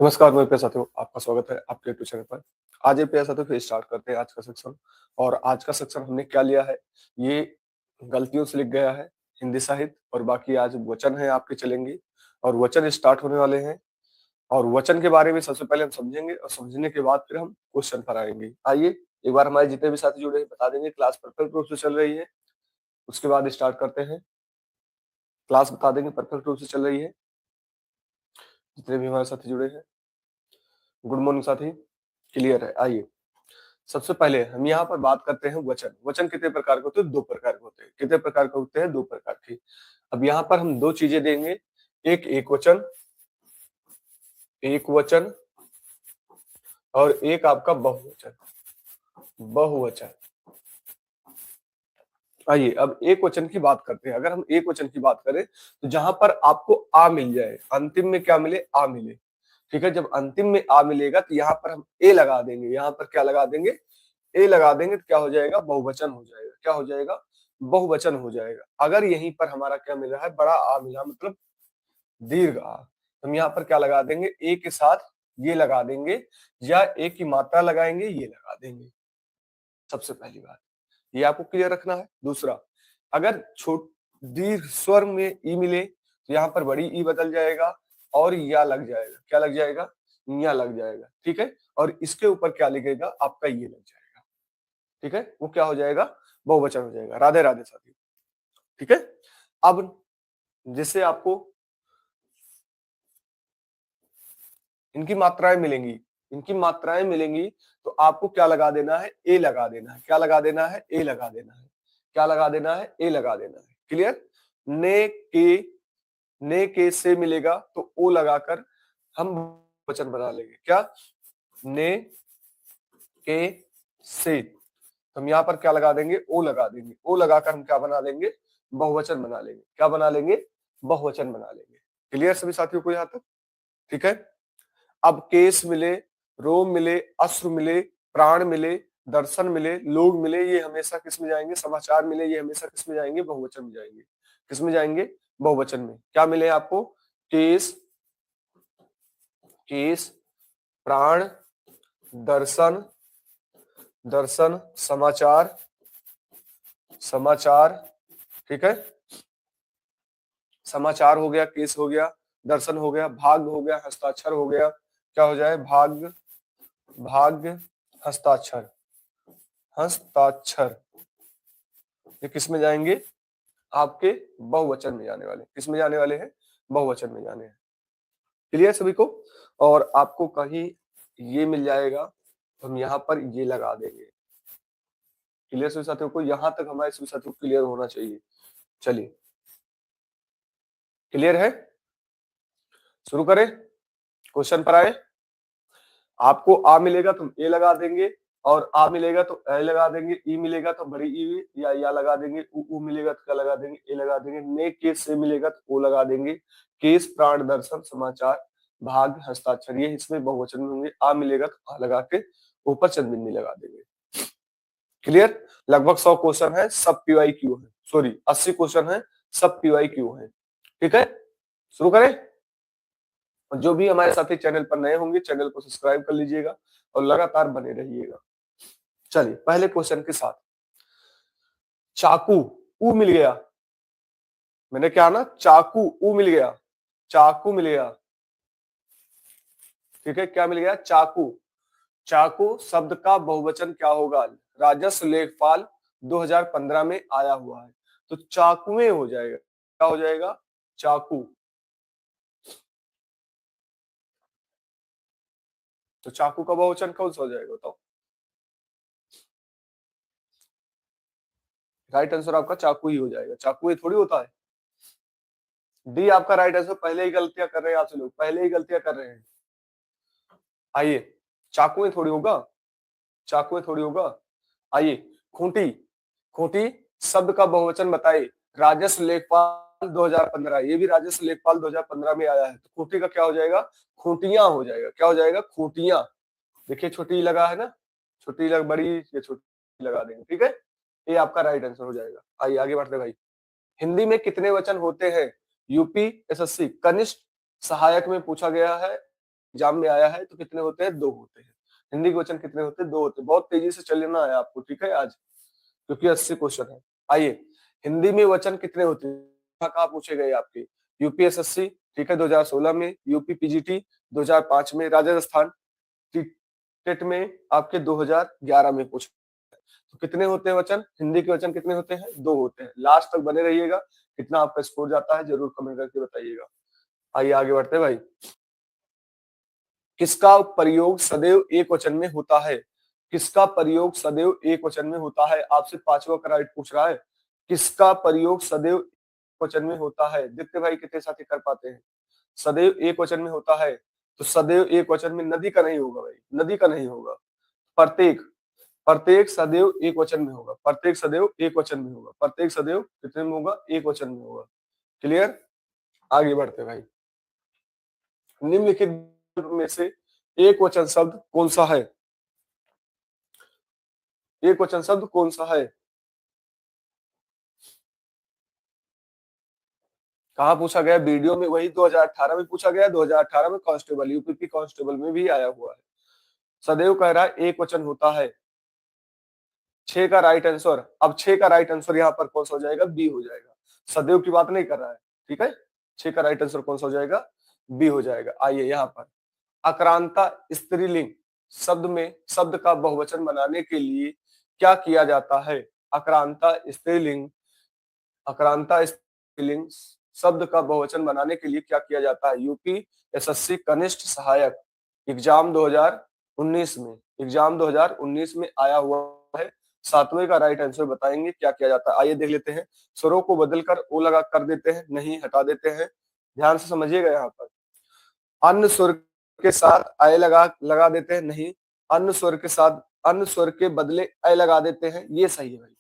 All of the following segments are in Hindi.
नमस्कार मेरे प्यारे साथियों, आपका स्वागत है आपके यूट्यूब चैनल पर। आज ये प्यारे साथियों फिर स्टार्ट करते हैं आज का सेक्शन। और आज का सेक्शन हमने क्या लिया है, ये गलतियों से लिख गया है हिंदी साहित्य, और बाकी आज वचन है आपके चलेंगे और वचन स्टार्ट होने वाले हैं। और वचन के बारे में सबसे पहले हम समझेंगे और समझने के बाद फिर हम क्वेश्चन पर आएंगे। आइए एक बार हमारे जितने भी साथी जुड़े हैं बता देंगे क्लास परफेक्ट रूप से चल रही है, उसके बाद स्टार्ट करते हैं। क्लास बता देंगे परफेक्ट रूप से चल रही है जितने भी हमारे साथी जुड़े हैं। गुड मॉर्निंग साथी, क्लियर है। आइए सबसे पहले हम यहाँ पर बात करते हैं वचन। वचन कितने प्रकार के होते हैं? दो प्रकार के होते हैं। कितने प्रकार के होते हैं? दो प्रकार के। अब यहाँ पर हम दो चीजें देंगे, एक एक वचन, एक वचन, और एक आपका बहुवचन। बहुवचन। आइए अब एक वचन की बात करते हैं। अगर हम एक वचन की बात करें तो जहां पर आपको आ मिल जाए, अंतिम में क्या मिले? आ मिले। ठीक है, जब अंतिम में आ मिलेगा तो यहाँ पर हम ए लगा देंगे। यहाँ पर क्या लगा देंगे? ए लगा देंगे तो क्या हो जाएगा? बहुवचन हो जाएगा। क्या हो जाएगा? बहुवचन हो जाएगा। अगर यहीं पर हमारा क्या मिल रहा है? बड़ा आ मिला, मतलब दीर्घ आ, तो हम यहाँ पर क्या लगा देंगे? ए के साथ ये लगा देंगे, या ए की मात्रा लगाएंगे, ये लगा देंगे। सबसे पहली बात ये आपको क्लियर रखना है। दूसरा, अगर छोट दीर्घ स्वर में ई मिले तो यहाँ पर बड़ी ई बदल जाएगा और या लग जाएगा। क्या लग जाएगा? या लग जाएगा। ठीक है, और इसके ऊपर क्या लिखेगा? आपका ये लग जाएगा। ठीक है, वो क्या हो जाएगा? बहुवचन हो जाएगा। राधे राधे साथी। ठीक है, अब जैसे आपको इनकी मात्राएं मिलेंगी, इनकी मात्राएं मिलेंगी तो आपको क्या लगा देना है? ए लगा देना है। क्या लगा देना है? ए लगा देना है। क्या लगा देना है? ए लगा देना है। क्लियर? ने के से मिलेगा तो ओ लगाकर हम वचन बना लेंगे। क्या? ने के से, तो हम यहाँ पर क्या लगा देंगे? ओ लगा देंगे। ओ लगाकर हम क्या बना लेंगे? बहुवचन बना लेंगे। क्या बना लेंगे? बहुवचन बना लेंगे। क्लियर सभी साथियों को यहाँ तक? ठीक है, अब केस मिले, रोम मिले, अश्रु मिले, प्राण मिले, दर्शन मिले, लोग मिले, ये हमेशा किस में जाएंगे? समाचार मिले, ये हमेशा किस में जाएंगे? बहुवचन में जाएंगे। किस में जाएंगे? बहुवचन में। क्या मिले आपको? केस, केस, प्राण, दर्शन, दर्शन, समाचार, समाचार। ठीक है, समाचार हो गया, केस हो गया, दर्शन हो गया, भाग हो गया, हस्ताक्षर हो गया। क्या हो जाए? भाग, भाग, हस्ताक्षर, हस्ताक्षर। ये किस में जाएंगे? आपके बहुवचन में जाने वाले। किस में जाने वाले हैं? बहुवचन में जाने हैं। क्लियर सभी को? और आपको कहीं ये मिल जाएगा तो हम यहाँ पर ये लगा देंगे। क्लियर सभी साथियों को? यहाँ तक हमारे सभी साथियों को क्लियर होना चाहिए। चलिए, क्लियर है? शुरू करें, क्वेश्चन पर आए। आपको आ मिलेगा तो ए लगा देंगे, और आ मिलेगा तो ए लगा देंगे, ई मिलेगा तो बड़ी ई या लगा देंगे, उ मिलेगा तो क्या लगा देंगे? ए लगा देंगे। ने के से मिलेगा तो ओ लगा देंगे। केस, प्राण, दर्शन, समाचार, भाग, हस्ताक्षर, ये इसमें बहुवचन में होंगे। आ मिलेगा तो आ लगा के ऊपर चंदबिंदी लगा देंगे। क्लियर? लगभग 100 क्वेश्चन है, सब पीवाईक्यू है। सॉरी 80 क्वेश्चन है, सब पीवाईक्यू है। ठीक है, शुरू करें। और जो भी हमारे साथी चैनल पर नए होंगे चैनल को सब्सक्राइब कर लीजिएगा और लगातार बने रहिएगा। चलिए पहले क्वेश्चन के साथ। चाकू, ऊ मिल गया। मैंने क्या ना? चाकू, ऊ मिल गया, चाकू मिल गया। ठीक है, क्या मिल गया? चाकू। चाकू शब्द का बहुवचन क्या होगा? राजस्व लेखपाल 2015 में आया हुआ है, तो चाकुएं हो जाएगा। क्या हो जाएगा? चाकू। तो चाकू का बहुवचन कौन सा हो जाएगा बताओ? राइट आंसर आपका चाकू ही हो जाएगा। चाकू ये थोड़ी होता है। डी आपका राइट आंसर। पहले ही गलतियां कर रहे हैं आपसे लोग, पहले ही गलतियां कर रहे हैं। आइए, चाकुएं थोड़ी होगा, चाकुएं थोड़ी होगा। आइए, खूंटी, खूंटी शब्द का बहुवचन बताइए। राजस्व लेखपाल 2015, ये भी राजस्व लेखपाल 2015 में आया है, तो खूंटी का क्या हो जाएगा? खूंटियां हो जाएगा। क्या हो जाएगा? खूंटियां। देखिए छोटी लगा है ना, छोटी लग बड़ी, ये छोटी लगा देंगे। ठीक है, ये आपका राइट आंसर हो जाएगा। आइए आगे बढ़ते भाई। हिंदी में कितने वचन होते हैं? यूपी एसएससी कनिष्ठ सहायक में पूछा गया है। एग्जाम में आया है तो कितने होते हैं? 2 होते हैं। हिंदी के वचन कितने होते हैं? 2 होते हैं। बहुत तेजी से चलना है आपको, ठीक है आज, क्योंकि 80 क्वेश्चन है। आइए, हिंदी में वचन कितने होते हैं? कहाँ पूछे गए आपके? यूपीएसएससी, ठीक है, 2016 में, यूपी पीजीटी 2005 में, राजस्थान टेट में आपके 2011 में पूछे। तो कितने होते हैं वचन? हिंदी के वचन कितने होते हैं? 2 होते हैं। लास्ट तक बने रहिएगा। कितना आपका स्कोर जाता है जरूर कमेंट करके बताइएगा। आइए आगे बढ़ते हैं भाई। किसका प्रयोग सदैव एक वचन में होता है? किसका प्रयोग सदैव एक वचन में होता है? आपसे 5वां का राइट पूछ रहा है। किसका प्रयोग सदैव एक वचन में होता है? देखते भाई कितने साथी कर पाते हैं। सदैव एक वचन में होता है, तो सदैव एक वचन में नदी का नहीं होगा भाई, नदी का नहीं होगा। प्रत्येक, प्रत्येक सदैव एक वचन में होगा। प्रत्येक सदैव एक वचन में होगा। प्रत्येक सदैव कितने में होगा? एक वचन में होगा। क्लियर? आगे बढ़ते भाई। निम्नलिखित में से एक वचन शब्द कौन सा है? एक वचन शब्द कौन सा है? कहाँ पूछा गया? वीडियो में, वही 2018 में पूछा गया। 2018 में कांस्टेबल, यूपीपी कांस्टेबल में भी आया हुआ है। सदैव कह रहा है एक वचन होता है। 6 का राइट आंसर। अब 6 का राइट आंसर यहाँ पर कौन सा हो जाएगा? बी हो जाएगा। सदैव की बात नहीं कर रहा है, ठीक है। 6 का राइट आंसर कौन सा हो जाएगा? बी हो जाएगा। आइए यहाँ पर, आक्रांता स्त्रीलिंग शब्द में शब्द का बहुवचन बनाने के लिए क्या किया जाता है? आक्रांता स्त्रीलिंग, आक्रांता स्त्रीलिंग शब्द का बहुवचन बनाने के लिए क्या किया जाता है? यूपी एसएससी कनिष्ठ सहायक एग्जाम 2019 में, एग्जाम 2019 में आया हुआ है। 7वें का राइट आंसर बताएंगे क्या किया जाता है। आइए देख लेते हैं। स्वरों को बदलकर ओ लगा कर देते हैं, नहीं हटा देते हैं। ध्यान से समझिएगा। यहाँ पर अन्य स्वर के साथ अय लगा लगा देते हैं, नहीं। अन्य स्वर के साथ, अन्य स्वर के बदले अय लगा देते हैं, ये सही है भाई।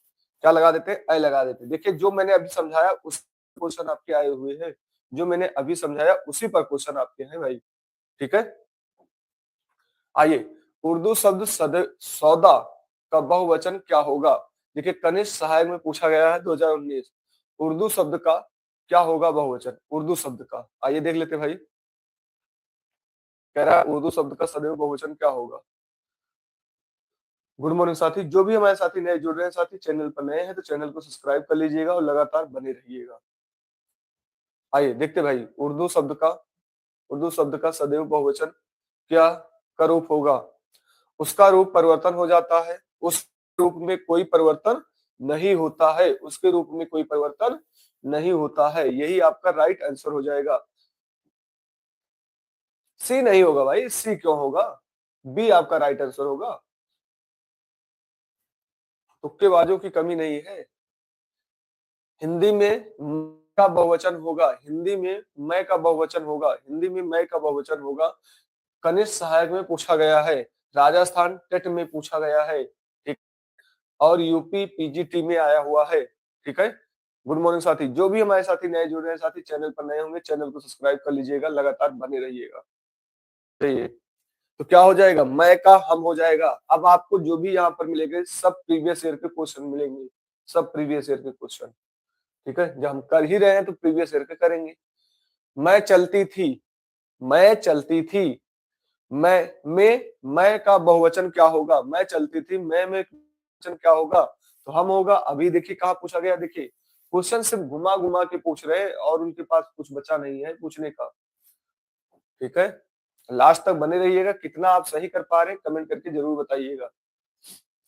क्या लगा देते हैं? अय लगा देते हैं। देखिए जो मैंने अभी समझाया उस क्वेश्चन आपके आए हुए हैं। जो मैंने अभी समझाया उसी पर क्वेश्चन आपके हैं भाई, ठीक है। आइए, उर्दू शब्द सौदा का बहुवचन क्या होगा? देखिए कनिष्ठ सहायक में पूछा गया है 2019। उर्दू शब्द का क्या होगा बहुवचन? उर्दू शब्द का आइए देख लेते भाई। कह रहा है उर्दू शब्द का सदैव बहुवचन क्या होगा। गुड मॉर्निंग साथी। जो भी हमारे साथी नए जुड़ रहे हैं साथी, चैनल पर नए हैं तो चैनल को सब्सक्राइब कर लीजिएगा और लगातार बने रहिएगा। आइए देखते भाई, उर्दू शब्द का सदैव बहुवचन क्या का रूप होगा? उसका रूप परिवर्तन हो जाता है, उस रूप में कोई परिवर्तन नहीं होता है, उसके रूप में कोई परिवर्तन नहीं होता है। यही आपका राइट आंसर हो जाएगा। सी नहीं होगा भाई, सी क्यों होगा? बी आपका राइट आंसर होगा। तुक्केबाजों की कमी नहीं है। हिंदी में का बहुवचन होगा, हिंदी में मैं का बहुवचन होगा, हिंदी में मैं का बहुवचन होगा। कनिष्ठ सहायक में पूछा गया है, राजस्थान टेट में पूछा गया है, ठीक, और यूपी पीजीटी में आया हुआ है, ठीक है। गुड मॉर्निंग साथी। जो भी हमारे साथी नए जुड़ रहे हैं साथी, चैनल पर नए होंगे चैनल को सब्सक्राइब कर लीजिएगा, लगातार बने रहिएगा। चाहिए तो क्या हो जाएगा? मैं का हम हो जाएगा। अब आपको जो भी यहाँ पर मिलेंगे सब प्रीवियस ईयर के क्वेश्चन मिलेंगे, सब प्रीवियस ईयर के क्वेश्चन, ठीक है। जब हम कर ही रहे हैं तो प्रीवियस ईयर के करेंगे। मैं चलती थी, मैं चलती थी, मैं का बहुवचन क्या होगा? मैं चलती थी, मैं बहुवचन क्या होगा? तो हम होगा। अभी देखिए कहाँ पूछा गया, देखिए क्वेश्चन सिर्फ घुमा घुमा के पूछ रहे हैं और उनके पास कुछ बचा नहीं है पूछने का, ठीक है। लास्ट तक बने रहिएगा। कितना आप सही कर पा रहे हैं कमेंट करके जरूर बताइएगा।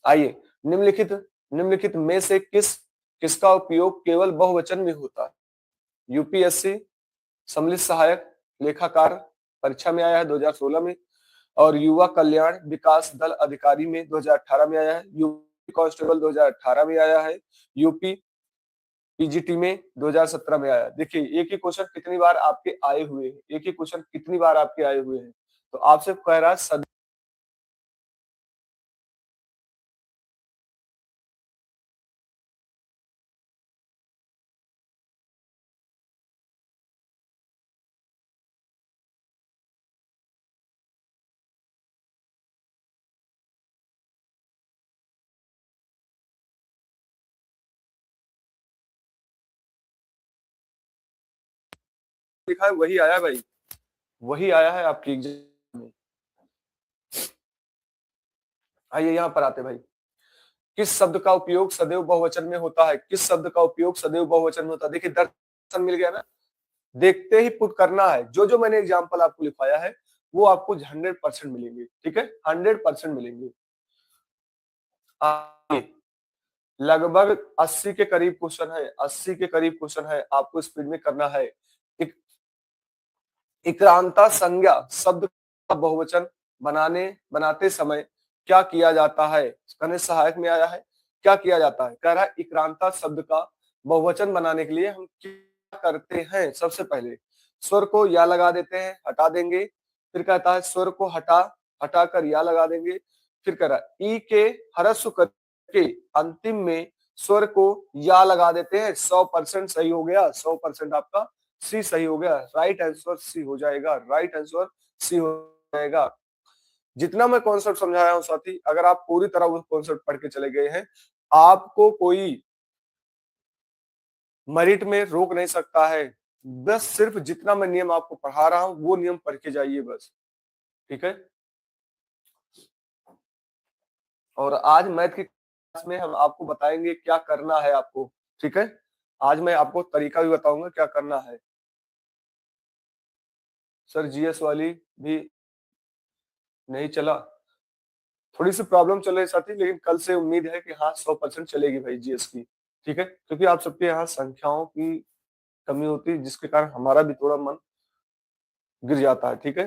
आइए, निम्नलिखित निम्नलिखित में से किसका उपयोग केवल बहुवचन में होता है? यूपीएससी सम्मिलित सहायक लेखाकार परीक्षा में आया है 2016 में, और युवा कल्याण विकास दल अधिकारी में 2018 में आया है, यूपी कांस्टेबल 2018 में आया है, यूपी पीजीटी में 2017 में आया। देखिए एक ही क्वेश्चन कितनी बार आपके आए हुए हैं, एक ही क्वेश्चन कितनी बार आपके आए हुए हैं। तो आपसे कह रहा है लिखा है वही आया भाई, वही आया है आपकी एग्जाम आइए यहाँ पर आते हैं भाई। किस शब्द का उपयोग सदैव बहुवचन में होता है? किस शब्द का उपयोग सदैव बहुवचन में होता है? देखिए दर्शन मिल गया ना, देखते ही पुट करना है। जो जो मैंने एग्जाम्पल आपको लिखवाया है वो आपको 100% मिलेंगे, ठीक है, 100% मिलेंगे। आगे लगभग 80 के करीब क्वेश्चन है, 80 के करीब क्वेश्चन है, आपको स्पीड में करना है। इक, इक्रांता संज्ञा शब्द का बहुवचन बनाते समय क्या किया जाता है? कने सहायक में आया है, क्या किया जाता है? कह रहा है इक्रांता शब्द का बहुवचन बनाने के लिए हम क्या करते हैं? सबसे पहले स्वर को या लगा देते हैं, हटा देंगे। फिर कहता है स्वर को हटाकर या लगा देंगे। फिर कह रहा है ई के ह्रस्व करके अंतिम में स्वर को या लगा देते हैं। 100% सही हो गया, 100% आपका सी सही हो गया। राइट आंसर सी हो जाएगा, राइट आंसर सी हो जाएगा। जितना मैं कॉन्सेप्ट समझाया हूं साथी, अगर आप पूरी तरह वो कॉन्सेप्ट पढ़ के चले गए हैं, आपको कोई मेरिट में रोक नहीं सकता है। बस सिर्फ जितना मैं नियम आपको पढ़ा रहा हूं वो नियम पढ़ के जाइए बस, ठीक है। और आज मैथ की क्लास में हम आपको बताएंगे क्या करना है आपको, ठीक है। आज मैं आपको तरीका भी बताऊंगा क्या करना है। सर जीएस वाली भी नहीं चला, थोड़ी सी प्रॉब्लम चल रही साथी, लेकिन कल से उम्मीद है कि हाँ 100% चलेगी भाई जीएस की, ठीक है। क्योंकि आप सबके यहाँ संख्याओं की कमी होती है जिसके कारण हमारा भी थोड़ा मन गिर जाता है, ठीक है।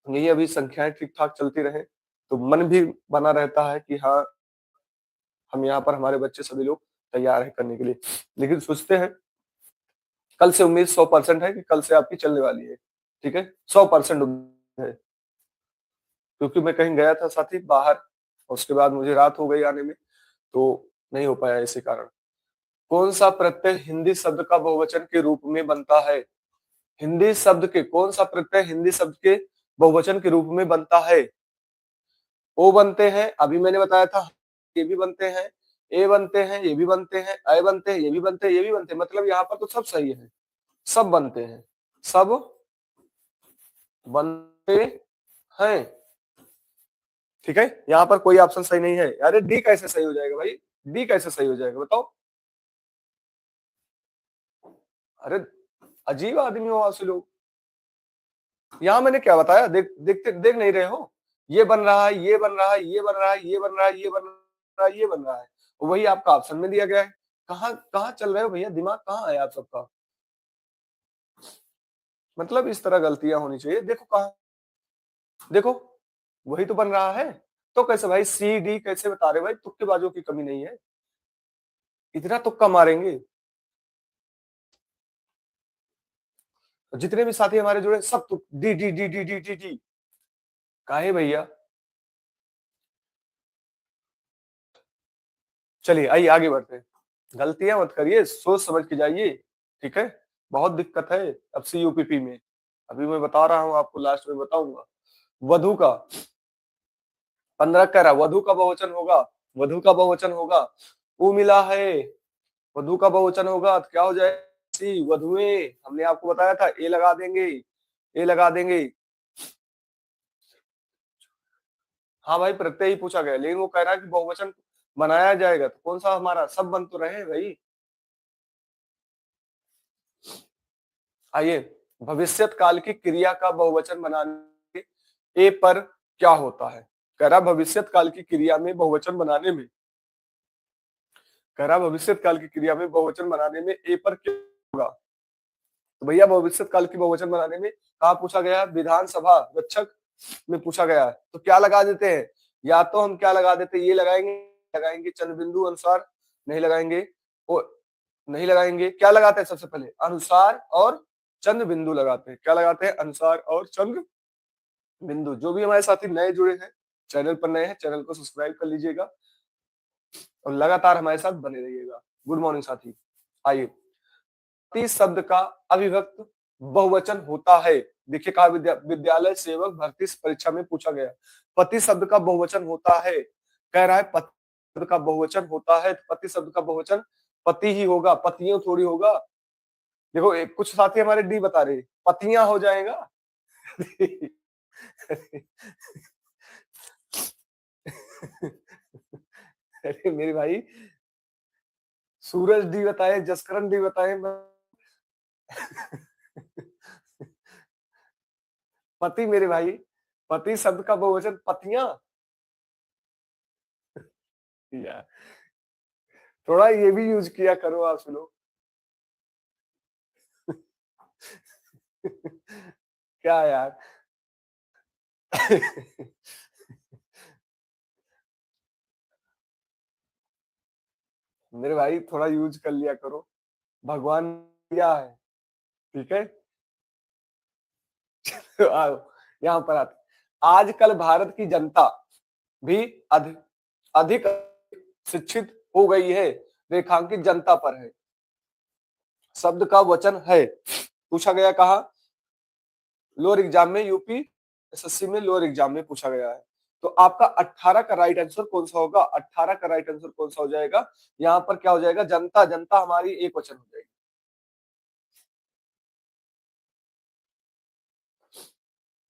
यही अभी संख्याएं ठीक ठाक चलती रहे तो मन भी बना रहता है कि हाँ हम यहाँ पर हमारे बच्चे सभी लोग तैयार है करने के लिए। लेकिन सोचते हैं कल से उम्मीद 100% है कि कल से आपकी चलने वाली है, ठीक है, 100% उम्मीद है। क्योंकि मैं कहीं गया था साथी बाहर, उसके बाद मुझे रात हो गई आने में, तो नहीं हो पाया इसी कारण। कौन सा प्रत्यय हिंदी शब्द का बहुवचन के रूप में बनता है? हिंदी शब्द के कौन सा प्रत्यय हिंदी शब्द के बहुवचन के रूप में बनता है? ओ बनते हैं, अभी मैंने बताया था, ये भी बनते हैं, ए बनते हैं, ये भी बनते हैं, अय बनते हैं, ये भी बनते हैं, ये भी बनते हैं। मतलब यहाँ पर तो सब सही है, सब बनते हैं, सब बनते हैं, ठीक है। यहाँ पर कोई ऑप्शन सही नहीं है। अरे डी कैसे सही हो जाएगा भाई? डी कैसे सही हो जाएगा बताओ? अरे अजीब आदमी हो आप लोग। यहाँ मैंने क्या बताया, देख नहीं रहे हो? ये बन रहा है, ये बन रहा है, ये बन रहा है, ये बन रहा है, ये बन रहा है, ये बन रहा है, वही आपका ऑप्शन में दिया गया है। कहाँ कहाँ चल रहे हो भैया, दिमाग कहाँ है आप सबका? मतलब इस तरह गलतियां होनी चाहिए। देखो कहाँ, देखो वही तो बन रहा है। तो कैसे भाई सी डी कैसे बता रहे भाई? तुक्केबाजों की कमी नहीं है, इतना तुक्का मारेंगे। जितने भी साथी हमारे जुड़े सब तुक D D D D D D D. काहे भैया? चलिए आइए आगे बढ़ते हैं। गलतियां मत करिए, सोच समझ के जाइए, ठीक है। बहुत दिक्कत है अब सीयूपीपी में, अभी मैं बता रहा हूँ आपको, लास्ट में बताऊंगा। वधु का 15 कह रहा, वधु का बहुवचन होगा, वधु का बहुवचन होगा, वो मिला है। वधु का बहुवचन होगा तो क्या हो जाएगा? सी वधुएं। हमने आपको बताया था ए लगा देंगे, ए लगा देंगे। हाँ भाई प्रत्यय ही पूछा गया, लेकिन वो कह रहा है कि बहुवचन बनाया जाएगा, तो कौन सा हमारा? सब बन तो रहे भाई। आइए, भविष्यत काल की क्रिया का बहुवचन बनाने ए पर क्या होता है? कह रहा भविष्यत काल की क्रिया में बहुवचन बनाने में, कह रहा भविष्यत काल की क्रिया में बहुवचन बनाने में ए पर क्या होगा? तो भैया भविष्यत काल की बहुवचन बनाने में कहा पूछा गया है? विधानसभा रक्षक में पूछा गया है। तो क्या लगा देते हैं? या तो हम क्या लगा देते हैं, ये लगाएंगे चंद्र बिंदु अनुसार, नहीं लगाएंगे, ओ नहीं लगाएंगे। क्या लगाते हैं सबसे पहले? अनुसार और चंद्र बिंदु लगाते हैं। क्या लगाते हैं? अनुसार और चंद्र बिंदु। जो भी हमारे साथी नए जुड़े हैं, चैनल पर नए हैं, चैनल को सब्सक्राइब कर लीजिएगा और लगातार हमारे साथ बने रहिएगा। गुड मॉर्निंग साथी। आइए, पति शब्द का अविभक्त बहुवचन होता है। देखिए कहा विद्यालय सेवक भर्ती परीक्षा में पूछा गया, पति शब्द का बहुवचन होता है। कह रहा है पति शब्द का बहुवचन होता है, तो पति शब्द का बहुवचन पति ही होगा, पतियों थोड़ी होगा। देखो कुछ साथी हमारे डी बता रहे पतियां हो जाएगा। अरे मेरे भाई, सूरज डी बताए, जसकरण डी बताए, पति मेरे भाई, पति शब्द का बहुवचन पतियां। यार थोड़ा ये भी यूज किया करो आप लोग। क्या यार। मेरे भाई थोड़ा यूज कर लिया करो, भगवान क्या है। ठीक है। तो आओ यहाँ पर आते, आजकल भारत की जनता भी अधिक अधिक शिक्षित हो गई है, रेखांकित जनता पर है, शब्द का वचन है। पूछा गया कहा, लोअर एग्जाम में, यूपी एसएससी में लोअर एग्जाम में पूछा गया है। तो आपका 18 का राइट आंसर कौन सा होगा? 18 का राइट आंसर कौन सा हो जाएगा? यहाँ पर क्या हो जाएगा? जनता, जनता हमारी एक वचन हो जाएगी।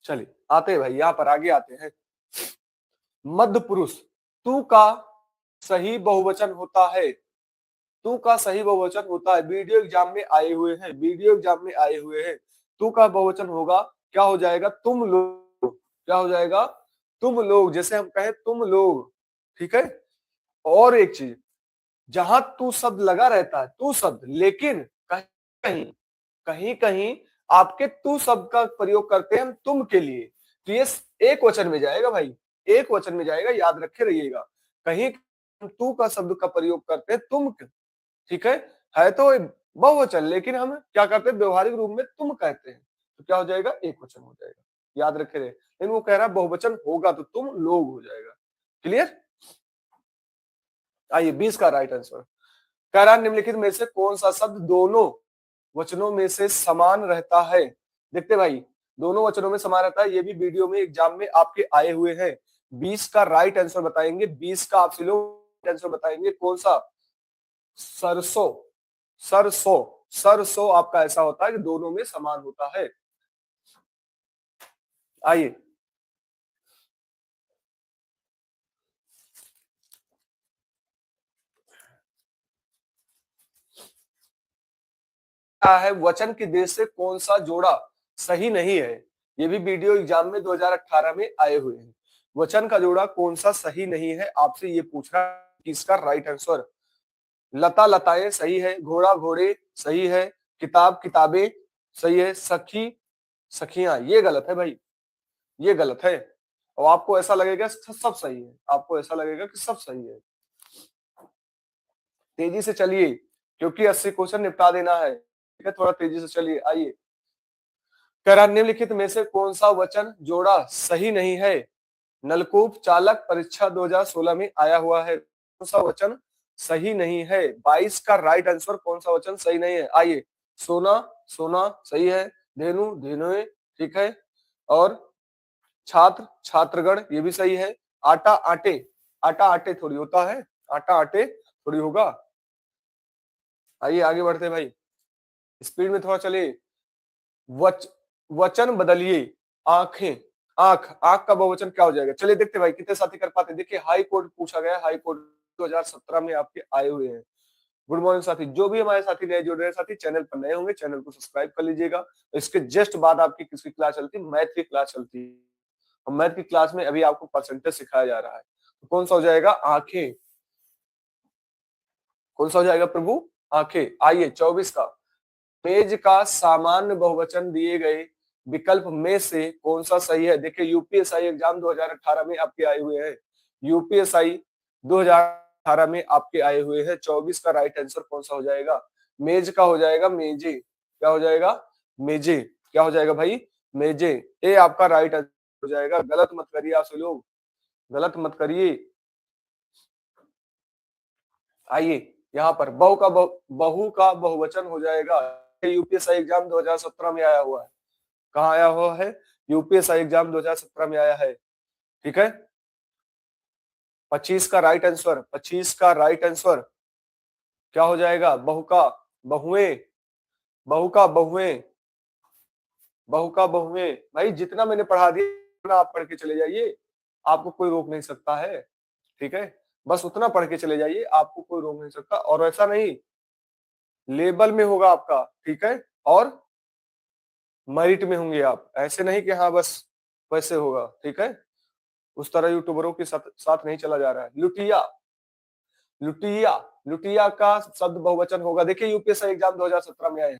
चलिए आते हैं भाई, यहाँ पर आगे आते हैं। मध्य पुरुष, तू का सही बहुवचन होता है, तू का सही बहुवचन होता है, वीडियो एग्जाम में आए हुए हैं, वीडियो एग्जाम में आए हुए हैं। तू का बहुवचन होगा, क्या हो जाएगा? तुम लोग। क्या हो जाएगा? तुम लोग, जैसे हम कहें तुम लोग। ठीक है। और एक चीज, जहां तू शब्द लगा रहता है, तू शब्द, लेकिन कहीं कहीं, कहीं कहीं आपके तू शब्द का प्रयोग करते हैं हम तुम के लिए, तो ये एक वचन में जाएगा भाई, एक वचन में जाएगा, याद रखे रहिएगा। कहीं तू का शब्द का प्रयोग करते हैं तुम। ठीक है तो बहुवचन, लेकिन हम क्या करते हैं? व्यवहारिक रूप में तुम कहते हैं, तो क्या हो जाएगा? एक वचन हो जाएगा, याद रखे रहे। लेकिन वो कह रहा है बहुवचन होगा तो तुम लोग हो जाएगा। क्लियर? आइए 20 का राइट आंसर, कह रहा निम्नलिखित में से कौन सा शब्द दोनों वचनों में से समान रहता है? देखते भाई, दोनों वचनों में समान रहता है, ये भी वीडियो में एग्जाम में आपके आए हुए हैं। 20 का राइट आंसर बताएंगे, 20 का आपसे लोग आंसर बताएंगे कौन सा? सरसों, सरसों, सरसों आपका ऐसा होता है कि दोनों में समान होता है। आइए, क्या है? वचन के देश से कौन सा जोड़ा सही नहीं है? ये भी वीडियो एग्जाम में 2018 में आए हुए हैं। वचन का जोड़ा कौन सा सही नहीं है, आपसे ये पूछ रहा है। इसका राइट आंसर, लता लताएं सही है, घोड़ा घोड़े सही है, किताब किताबें सही है, सखी सखियां ये गलत है भाई, ये गलत है। और आपको ऐसा लगेगा सब सही है, आपको ऐसा लगेगा कि सब सही है। तेजी से चलिए, क्योंकि 80 क्वेश्चन निपटा देना है। ठीक है, थोड़ा तेजी से चलिए। आइए, कह रहा निम्नलिखित में से कौन सा वचन जोड़ा सही नहीं है? नलकूप चालक परीक्षा 2016 में आया हुआ है, कौन सा वचन सही नहीं है? 22 का राइट आंसर, कौन सा वचन सही नहीं है? आइए, सोना सोना सही है, धेनु धेनुए ठीक है, और छात्र छात्रगण ये भी सही है, आटा आटे, आटा आटे थोड़ी होता है, आटा आटे थोड़ी होगा। आइए आगे बढ़ते भाई, स्पीड में थोड़ा चलिए। वचन बदलिए, आंखें, आंख, आंख का बहुवचन क्या हो जाएगा? चलिए देखते भाई कितने साथी कर पाते। देखिए हाई कोर्ट पूछा गया, हाई कोर्ट 2017 में आपके आए हुए हैं। गुड मॉर्निंग साथी, जो भी हमारे साथी नए जुड़ रहे हैं साथी, चैनल पर नए होंगे चैनल को सब्सक्राइब कर लीजिएगा। इसके जस्ट बाद आपकी किसकी क्लास चलती है? मैथ की क्लास चलती है। और मैथ की क्लास में अभी आपको परसेंटेज सिखाया जा रहा है। तो कौन सा हो जाएगा? आंखें। कौन सा हो जाएगा प्रभु? आंखें। आइए 24 का, मेज का सामान्य बहुवचन दिए गए विकल्प में से कौन सा सही है? देखिए यूपीएसआई एग्जाम 2018 में आपके आए हुए हैं, यूपीएसआई 2018 में आपके आए हुए हैं। 24 का राइट आंसर कौन सा हो जाएगा? मेज का हो जाएगा, मेजे। क्या हो जाएगा? मेजे। क्या हो जाएगा भाई? मेजे। ए आपका राइट आंसर हो जाएगा। गलत मत करिए आप लोग, गलत मत करिए। आइए यहाँ पर बहू का बहुवचन हो जाएगा। यूपीएसआई एग्जाम 2017 में आया हुआ है। कहाँ आया हुआ है? यूपीएसआई एग्जाम 2017 में आया है। ठीक है, 25 का राइट आंसर, 25 का राइट आंसर क्या हो जाएगा? बहू का बहुएं, बहू का बहुएं, बहू का बहुएं। भाई जितना मैंने पढ़ा दिया उतना आप पढ़ के चले जाइए, आपको कोई रोक नहीं सकता है। ठीक है, बस उतना पढ़ के चले जाइए, आपको कोई रोक नहीं सकता। और ऐसा नहीं, लेवल में होगा आपका, ठीक है, और मेरिट में होंगे आप, ऐसे नहीं कि हाँ बस वैसे होगा, ठीक है। उस तरह यूट्यूबरों के साथ नहीं चला जा रहा है। लुटिया, लुटिया, लुटिया का शब्द बहुवचन होगा। देखिए यूपीएससी एग्जाम 2017 में आए,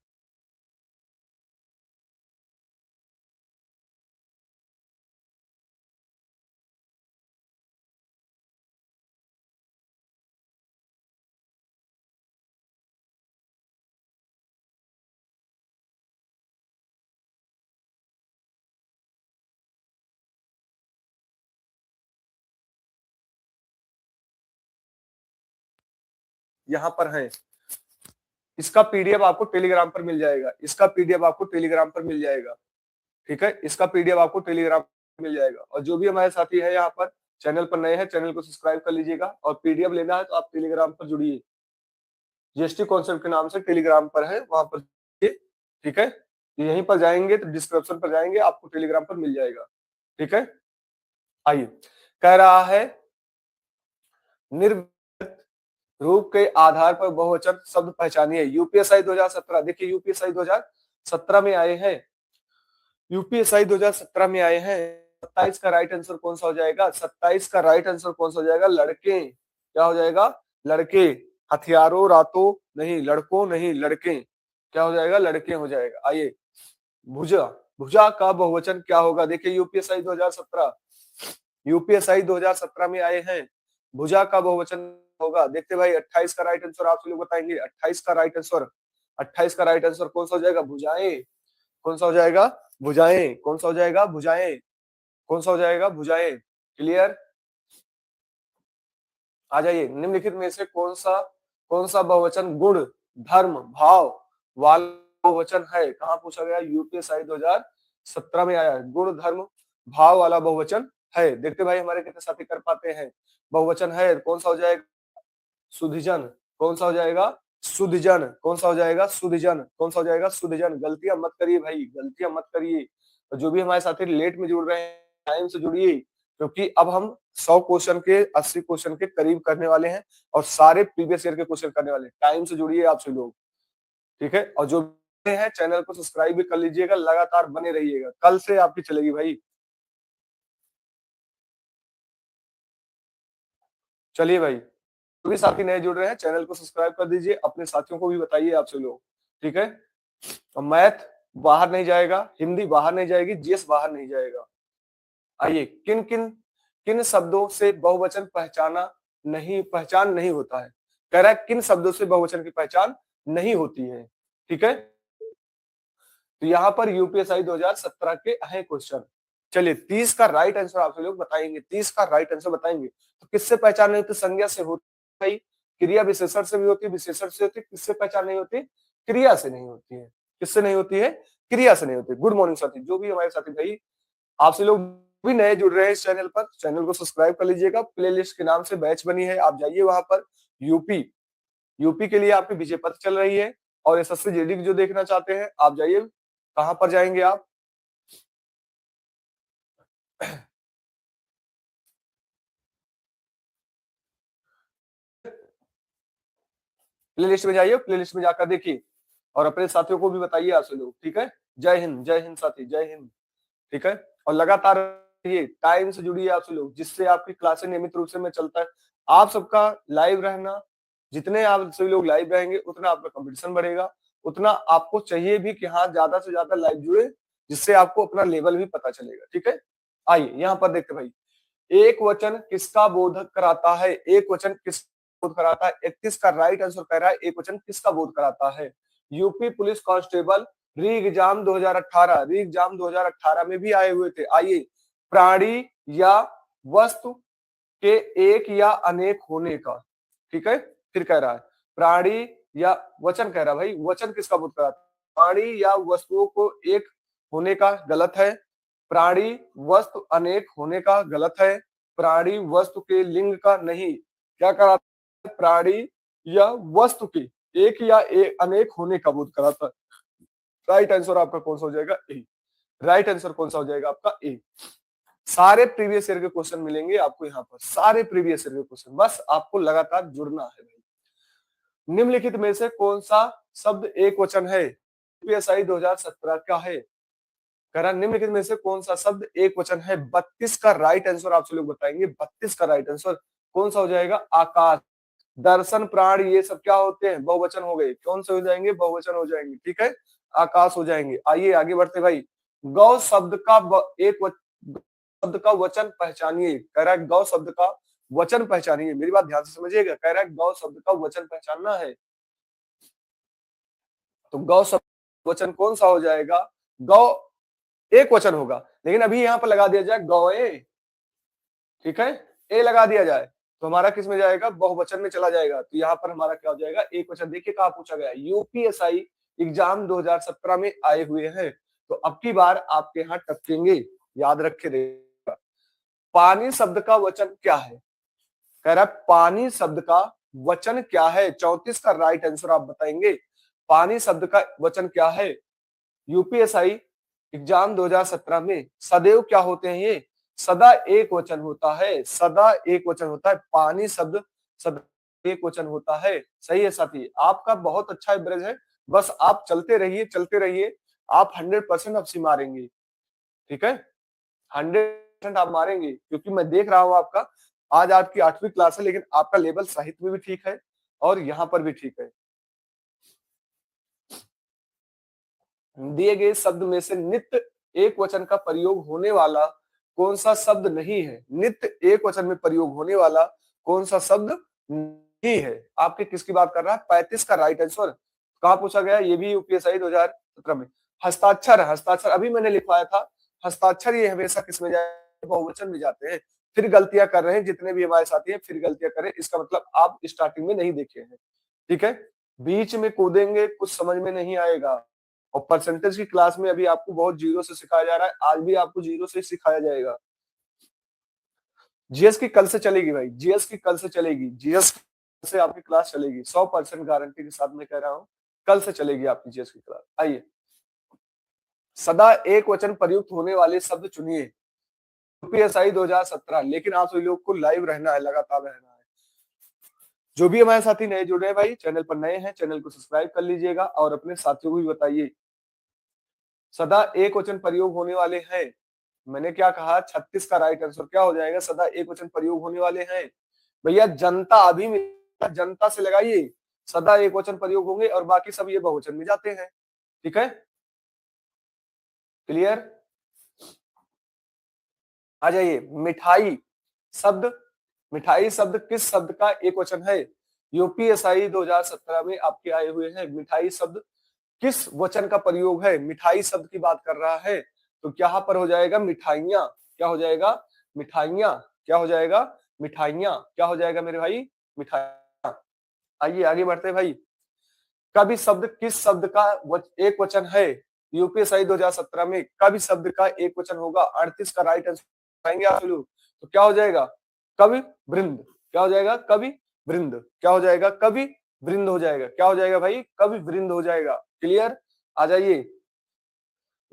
यहाँ पर है। इसका पीडीएफ आपको टेलीग्राम पर मिल जाएगा, इसका पीडीएफ आपको टेलीग्राम पर मिल जाएगा, ठीक है, इसका पीडीएफ आपको टेलीग्राम पर मिल जाएगा। और जो भी हमारे साथी है यहाँ पर चैनल पर नए हैं, चैनल को सब्सक्राइब कर लीजिएगा, और पीडीएफ लेना है तो आप टेलीग्राम पर जुड़िए, जीएसटी कॉन्सेप्ट के नाम से टेलीग्राम पर है, वहां पर, ठीक है। यहीं पर जाएंगे तो डिस्क्रिप्शन पर जाएंगे, आपको टेलीग्राम पर मिल जाएगा, ठीक है। आइए, कह रहा है निर्विकल्प रूप के आधार पर बहुवचन शब्द पहचानिए। यूपीएसआई 2017, देखिए यूपीएसआई 2017 में आए हैं, यूपीएसआई 2017 में आए हैं। 27 का राइट आंसर कौन सा हो जाएगा? 27 का राइट आंसर कौन सा हो जाएगा? लड़के, क्या हो जाएगा? लड़के, हथियारों रातों नहीं, लड़कों नहीं, लड़के, क्या हो जाएगा? लड़के हो जाएगा। आइए, भुजा, भुजा का बहुवचन क्या होगा? देखिए यूपीएसआई 2017, यूपीएसआई 2017 में आए हैं, भुजा का बहुवचन होगा। देखते भाई 28 का राइट आंसर आप लोग बताएंगे, 28 का राइट आंसर, 28 का राइट आंसर कौन सा हो जाएगा? भुजाएं, कौन सा हो जाएगा? भुजाएं, कौन सा हो जाएगा? भुजाएं, कौन सा हो जाएगा? भुजाएं। क्लियर? आ जाइए, निम्नलिखित में से कौन सा बहुवचन गुण, धर्म, भाव वाला बहुवचन है? कहाँ पूछा गया? यूपीएसआई 2017 में आया, गुण धर्म भाव वाला बहुवचन है। देखते भाई हमारे कितने साथी कर पाते हैं। बहुवचन है, कौन सा हो जाएगा? सुधिजन, कौन सा हो जाएगा? सुधिजन, कौन सा हो जाएगा? सुधिजन, कौन सा हो जाएगा? सुधिजन। गलतियां मत करिए भाई, गलतियां मत करिए। और जो भी हमारे साथी लेट में जुड़ रहे हैं, टाइम से जुड़िए, क्योंकि अब हम 100 क्वेश्चन के 80 क्वेश्चन के करीब करने वाले हैं, और सारे प्रीवियस ईयर के क्वेश्चन करने वाले हैं। टाइम से जुड़िए आप सभी लोग, ठीक है। और जो है चैनल को सब्सक्राइब भी कर लीजिएगा, लगातार बने रहिएगा, कल से आपकी चलेगी भाई। चलिए भाई, जो भी साथी नए जुड़ रहे हैं चैनल को सब्सक्राइब कर दीजिए, अपने साथियों को भी बताइए आप सभी लोग, ठीक है। और मैथ बाहर नहीं जाएगा, हिंदी बाहर नहीं जाएगी, जीएस बाहर नहीं जाएगा। आइए, किन किन किन शब्दों से बहुवचन पहचान नहीं होता है? कह रहा है किन शब्दों से बहुवचन की पहचान नहीं होती है, ठीक है। तो यहाँ पर यूपीएसआई 2017 के है क्वेश्चन। चलिए, 30 का राइट आंसर आप लोग बताएंगे, 30 का राइट आंसर बताएंगे। तो किससे पहचान नहीं होती? संज्ञा से होती भाई, क्रिया विशेषण से भी होती, विशेषण से होती। किससे पहचान नहीं होती? क्रिया से नहीं होती है। किससे नहीं होती है? क्रिया से नहीं होती। गुड मॉर्निंग साथी, जो भी हमारे साथी भाई आपसे लोग भी नए जुड़ रहे हैं इस चैनल पर, चैनल को सब्सक्राइब कर लीजिएगा। प्लेलिस्ट के नाम से बैच बनी है, आप जाइए वहां पर। यूपी, यूपी के लिए आपकी विजय पथ चल रही है, और एसएससी जीडी जो देखना चाहते हैं आप जाइए। कहां पर जाएंगे आप? प्लेलिस्ट में जाइए, प्लेलिस्ट में जाकर देखिए, और अपने साथियों को भी बताइए आप सब लोग, ठीक है। जय हिंद साथी, जय हिंद, ठीक है। और लगातार ये टाइम से जुड़िए आप सब लोग, जिससे आपकी क्लासें नियमित रूप से में चलता है। आप सबका लाइव रहना, जितने आप सभी लोग लाइव रहेंगे उतना आपका कंपटीशन बढ़ेगा, उतना आपको चाहिए भी कि हाँ ज्यादा से ज्यादा लाइव जुड़े, जिससे आपको अपना लेवल भी पता चलेगा, ठीक है। आइए यहाँ पर देखते भाई, एक वचन किसका बोधक कराता है? एक वचन किस बोध कराता है? 31 का राइट आंसर कह रहा है एक वचन किसका बोध कराता है? यूपी पुलिस कांस्टेबल री एग्जाम 2018, री एग्जाम 2018 में भी आए हुए थे। आइए, प्राणी या वस्तु के एक या अनेक होने का, ठीक है। फिर कह रहा है प्राणी या वचन, कह रहा है भाई वचन किसका बोध कराता है? प्राणी या वस्तुओं को एक होने का गलत है, प्राणी वस्तु अनेक होने का गलत है, प्राणी वस्तु के लिंग का नहीं, क्या कराता है? प्राणी या वस्तु के एक या अनेक होने का बोध कराता है। राइट आंसर आपका कौन सा हो जाएगा? ए। राइट आंसर कौन सा हो जाएगा आपका? ए। सारे प्रीवियस ईयर के क्वेश्चन मिलेंगे आपको यहाँ पर, सारे प्रीवियस ईयर के क्वेश्चन, बस आपको लगातार जुड़ना है भाई। निम्नलिखित में से कौन सा शब्द एक वचन है? यूपीएसआई 2017 का है, कह रहा निम्नलिखित में से कौन सा शब्द एक वचन है? 32 का राइट आंसर आपसे लोग बताएंगे। 32 का राइट आंसर कौन सा हो जाएगा? आकाश, दर्शन, प्राण, ये सब क्या होते हैं? बहुवचन हो गए। कौन से हो जाएंगे? बहुवचन हो जाएंगे। ठीक है, आकाश हो जाएंगे। आइए आगे बढ़ते भाई। गौ शब्द का शब्द का वचन पहचानिए। कह रहा है गौ शब्द का वचन पहचानिए। मेरी बात ध्यान से समझिएगा, कह रहा है गौ शब्द का वचन पहचानना है। तो गौ शब्द वचन कौन सा हो जाएगा? गौ एक वचन होगा, लेकिन अभी यहां पर लगा दिया जाए गौए। ठीक है, ए लगा दिया जाए तो हमारा किस में जाएगा? बहुवचन में चला जाएगा। तो यहाँ पर हमारा क्या हो जाएगा? एक वचन। देखिए कहा पूछा गया, यूपीएसआई एग्जाम 2017 में आए हुए हैं, तो अब की बार आपके यहाँ टपकेंगे, याद रखे रहेगा। पानी शब्द का वचन क्या है? कह रहा है पानी शब्द का वचन क्या है? 34 का राइट आंसर आप बताएंगे। पानी शब्द का वचन क्या है? यूपीएसआई एग्जाम 2017 में सदैव क्या होते हैं? ये सदा एक वचन होता है, सदा एक वचन होता है। पानी शब्द सदा एक वचन होता है। सही है साथी, आपका बहुत अच्छा एवरेज है, बस आप चलते रहिए चलते रहिए, आप 100% अब मारेंगे। ठीक है, 100% आप मारेंगे, क्योंकि मैं देख रहा हूं आपका, आज आपकी 8वीं क्लास है, लेकिन आपका लेवल साहित्य में भी ठीक है और यहाँ पर भी ठीक है। दिए गए शब्द में से नित्य एक वचन का प्रयोग होने वाला कौन सा शब्द नहीं है? नित्य एक वचन में प्रयोग होने वाला कौन सा शब्द नहीं है? आपके किसकी बात कर रहा है? 35 का राइट आंसर कहाँ पूछा गया? ये भी यूपीएसआई 2017 में। हस्ताक्षर, हस्ताक्षर अभी मैंने लिखवाया था। हस्ताक्षर ये हमेशा किसमें जाए? बहुवचन में जाते हैं। फिर गलतियां कर रहे हैं जितने भी हमारे साथी हैं, फिर गलतियां करें, इसका मतलब आप स्टार्टिंग में नहीं देखे हैं। ठीक है, बीच में कूदेंगे कुछ समझ में नहीं आएगा। और परसेंटेज की क्लास में अभी आपको बहुत जीरो से सिखाया जा रहा है, आज भी आपको जीरो से सिखाया जाएगा। जीएस की कल से चलेगी भाई, जीएस की कल से चलेगी, जीएस से आपकी क्लास चलेगी 100% गारंटी के साथ मैं कह रहा हूँ, कल से चलेगी आपकी जीएस की क्लास। आइए, सदा एक वचन प्रयुक्त होने वाले शब्द चुनिए। यूपीएसआई 2017, लेकिन आप सभी लोग को लाइव रहना है, लगातार रहना है। जो भी हमारे साथी नए जुड़ रहे हैं भाई, चैनल पर नए हैं, चैनल को सब्सक्राइब कर लीजिएगा और अपने साथियों को भी बताइए। सदा एक वचन प्रयोग होने वाले हैं, मैंने क्या कहा? 36 का राइट आंसर क्या हो जाएगा? सदा एक वचन प्रयोग होने वाले हैं। भैया जनता, अभी जनता से लगाइए, सदा एक वचन प्रयोग होंगे और बाकी सब ये बहुवचन में जाते हैं। ठीक है, क्लियर? आ जाइए। मिठाई शब्द, मिठाई शब्द किस शब्द का एक वचन है? यूपीएसआई 2017 में आपके आए हुए हैं। मिठाई शब्द किस वचन का प्रयोग है? मिठाई शब्द की बात कर रहा है, तो क्या पर हो जाएगा? मिठाइयां। क्या हो जाएगा? मिठाइयां। क्या हो जाएगा? मिठाइयां। क्या हो जाएगा मेरे भाई? मिठाइयां। आइए आगे बढ़ते हैं भाई। कवि शब्द किस शब्द का एक वचन है? यूपीएसआई 2017 में कवि शब्द का एक वचन होगा। 38 का राइट आंसर आएंगे आप लोग, तो क्या हो जाएगा? कवि वृंद। क्या हो जाएगा? कवि वृंद। क्या हो जाएगा? कवि वृंद हो जाएगा। क्या हो जाएगा भाई? कवि वृंद हो जाएगा। क्लियर? आ जाइए।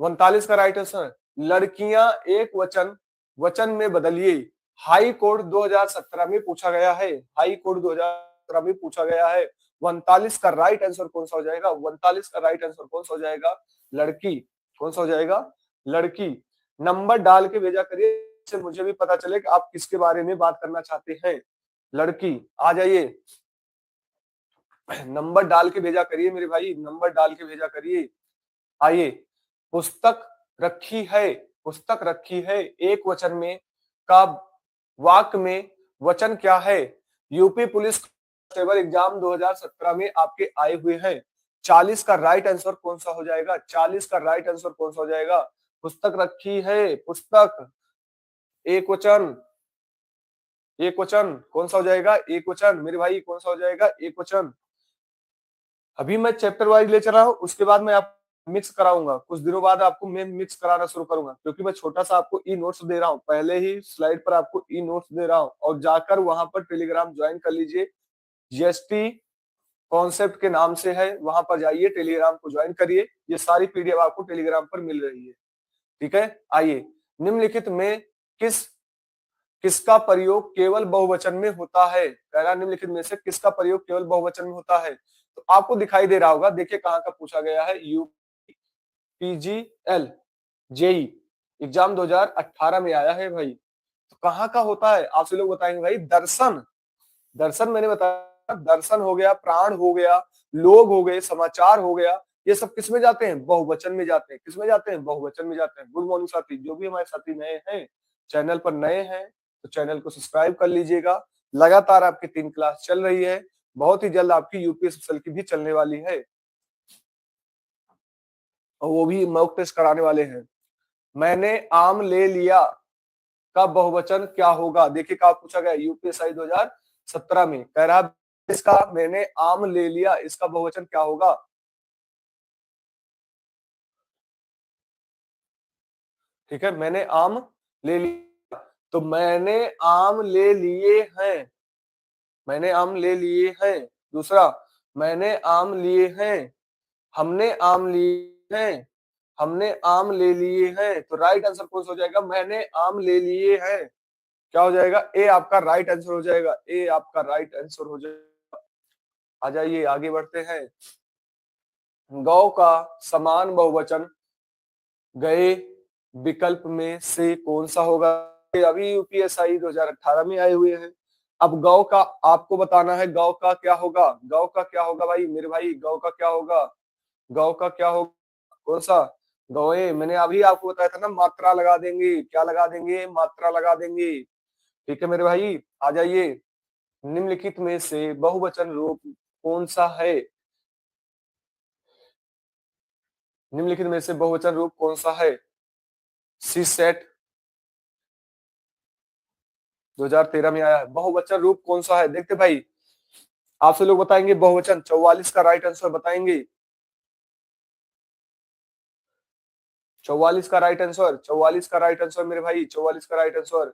39 का राइट आंसर, लड़कियां एक वचन वचन में बदलिए। हाई कोर्ट 2017 में पूछा गया है, हाई कोर्ट 2017 में पूछा गया है। 39 का राइट आंसर कौन सा हो जाएगा? 39 का राइट आंसर कौन सा हो जाएगा? लड़की। कौन सा हो जाएगा? लड़की। नंबर डाल के भेजा करिए, इससे मुझे भी पता चले कि आप किसके बारे में बात करना चाहते हैं। लड़की। आ जाइए, नंबर डाल के भेजा करिए मेरे भाई, नंबर डाल के भेजा करिए। आइए, पुस्तक रखी है, पुस्तक रखी है एक वचन में का वाक्य में वचन क्या है? यूपी पुलिस कांस्टेबल एग्जाम 2017 में आपके आए हुए हैं। 40 का राइट आंसर कौन सा हो जाएगा? 40 का राइट आंसर कौन सा हो जाएगा? पुस्तक रखी है, पुस्तक एक वचन, एक वचन कौन सा हो जाएगा? एक वचन मेरे भाई, कौन सा हो जाएगा? एक वचन। अभी मैं चैप्टर वाइज ले चल रहा हूँ, उसके बाद मैं आप मिक्स कराऊंगा, कुछ दिनों बाद आपको मैं मिक्स कराना शुरू करूंगा, क्योंकि मैं छोटा सा आपको ई नोट्स दे रहा हूँ, पहले ही स्लाइड पर आपको ई नोट्स दे रहा हूँ, और जाकर वहां पर टेलीग्राम ज्वाइन कर लीजिए। जीएसटी कॉन्सेप्ट के नाम से है, वहां पर जाइए, टेलीग्राम को ज्वाइन करिए, ये सारी पीडीएफ आपको टेलीग्राम पर मिल रही है। ठीक है, आइए। निम्नलिखित में किस किसका प्रयोग केवल बहुवचन में होता है? कह रहा निम्नलिखित में से किसका प्रयोग केवल बहुवचन में होता है? तो आपको दिखाई दे रहा होगा, देखिए कहाँ का पूछा गया है, यूपीजीएल जेई एग्जाम 2018 में आया है भाई। तो कहाँ का होता है? आपसे लोग बताएंगे भाई दर्शन। दर्शन मैंने बताया, दर्शन हो गया, प्राण हो गया, लोग हो गए, समाचार हो गया, ये सब किसमें जाते हैं? बहुवचन में जाते हैं। किसमें जाते हैं? बहुवचन में जाते हैं। गुड मॉर्निंग साथी, जो भी हमारे साथी नए हैं, चैनल पर नए हैं तो चैनल को सब्सक्राइब कर लीजिएगा। लगातार आपकी 3 क्लास चल रही है, बहुत ही जल्द आपकी यूपीएससी की भी चलने वाली है और वो भी मॉक टेस्ट कराने वाले हैं। मैंने आम ले लिया का बहुवचन क्या होगा? देखिए क्या पूछा गया यूपीएससी 2017 में, कह रहा इसका मैंने आम ले लिया, इसका बहुवचन क्या होगा? ठीक है, मैंने आम ले लिया, तो मैंने आम ले लिए हैं, मैंने आम ले लिए हैं। दूसरा, मैंने आम लिए हैं, हमने आम लिए हैं, हमने आम ले लिए हैं। तो राइट आंसर कौन सा हो जाएगा? मैंने आम ले लिए हैं। क्या हो जाएगा? ए आपका राइट आंसर हो जाएगा। ए आपका राइट आंसर हो जाएगा। आ जाइए आगे बढ़ते हैं। गौ का समान बहुवचन गए विकल्प में से कौन सा होगा? अभी यूपीएससी 2018 में आए हुए हैं। अब गौ का आपको बताना है, गौ का क्या होगा? गौ का क्या होगा भाई, मेरे भाई गौ का क्या होगा? गौ का क्या होगा? कौन सा? गौए, मैंने अभी आपको बताया था ना, मात्रा लगा देंगे। क्या लगा देंगे? मात्रा लगा देंगे। ठीक है मेरे भाई, आ जाइए। निम्नलिखित में से बहुवचन रूप कौन सा है? निम्नलिखित में से बहुवचन रूप कौन सा है? सी सेट 2013 में आया है। बहुवचन रूप कौन सा है? देखते भाई, आपसे लोग बताएंगे बहुवचन। 44 का राइट आंसर बताएंगे। 44 का राइट आंसर, 44 का राइट आंसर मेरे भाई, 44 का राइट आंसर।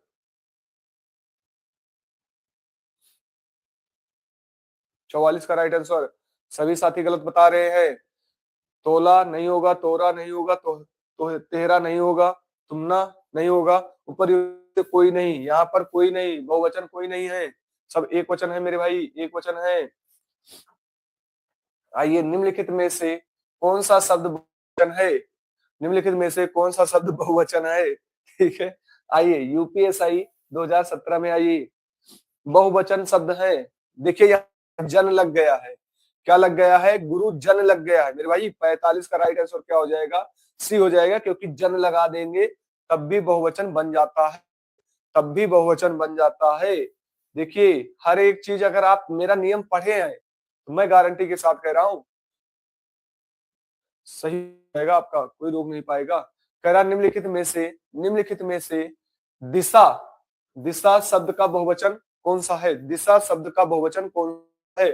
44 का राइट आंसर। सभी साथी गलत बता रहे हैं। तोला नहीं होगा, तोरा नहीं होगा, तो तेरा नहीं होगा, तुमना नहीं होगा, ऊपर कोई नहीं, यहाँ पर कोई नहीं, बहुवचन कोई नहीं है, सब एक वचन है मेरे भाई, एक वचन है। आइए, निम्नलिखित में से कौन सा शब्द बहुवचन है? निम्नलिखित में से कौन सा शब्द बहुवचन है? ठीक है, आइए यूपीएससी 2017 में आइए, बहुवचन शब्द है। देखिए यहाँ जन लग गया है। क्या लग गया है? गुरु जन लग गया है मेरे भाई। 45 का राइट आंसर क्या हो जाएगा? सी हो जाएगा, क्योंकि जन लगा देंगे तब भी बहुवचन बन जाता है, तब भी बहुवचन बन जाता है। देखिए, हर एक चीज अगर आप मेरा नियम पढ़े हैं तो मैं गारंटी के साथ कह रहा हूं सही रहेगा, आपका कोई रोक नहीं पाएगा। कह रहा निम्नलिखित में से दिशा, दिशा शब्द का बहुवचन कौन सा है? दिशा शब्द का बहुवचन कौन है?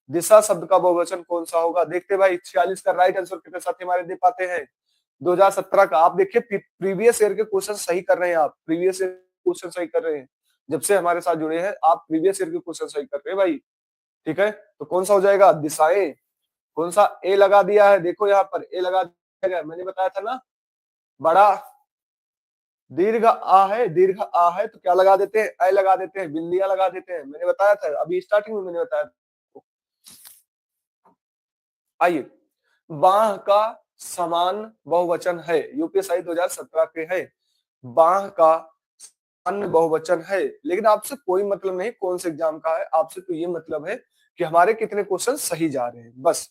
दिशा शब्द का बहुवचन कौन सा होगा? देखते भाई, 46 का राइट आंसर कितने साथी हमारे दे पाते हैं? 2017 का। आप देखिए प्रीवियस ईयर के क्वेश्चन सही कर रहे हैं, आप प्रीवियस ईयर क्वेश्चन सही कर रहे हैं। जब से हमारे साथ जुड़े हैं आप प्रीवियस ईयर के क्वेश्चन सही कर रहे हैं भाई। ठीक है, तो कौन सा हो जाएगा? दिशाएं। कौन सा? ए लगा दिया है, देखो यहाँ पर ए लगा दिया गया। मैंने बताया था ना, बड़ा दीर्घ आ है, दीर्घ आ है तो क्या लगा देते हैं? ऐ लगा देते हैं, बिंदिया लगा देते हैं। मैंने बताया था अभी स्टार्टिंग में, मैंने बताया था। आइए, बाह का समान बहुवचन है, यूपीएससी 2017 के है। बाह का अन्य बहुवचन है, लेकिन आपसे कोई मतलब नहीं कौन से एग्जाम का है, आपसे तो ये मतलब है कि हमारे कितने क्वेश्चन सही जा रहे हैं, बस।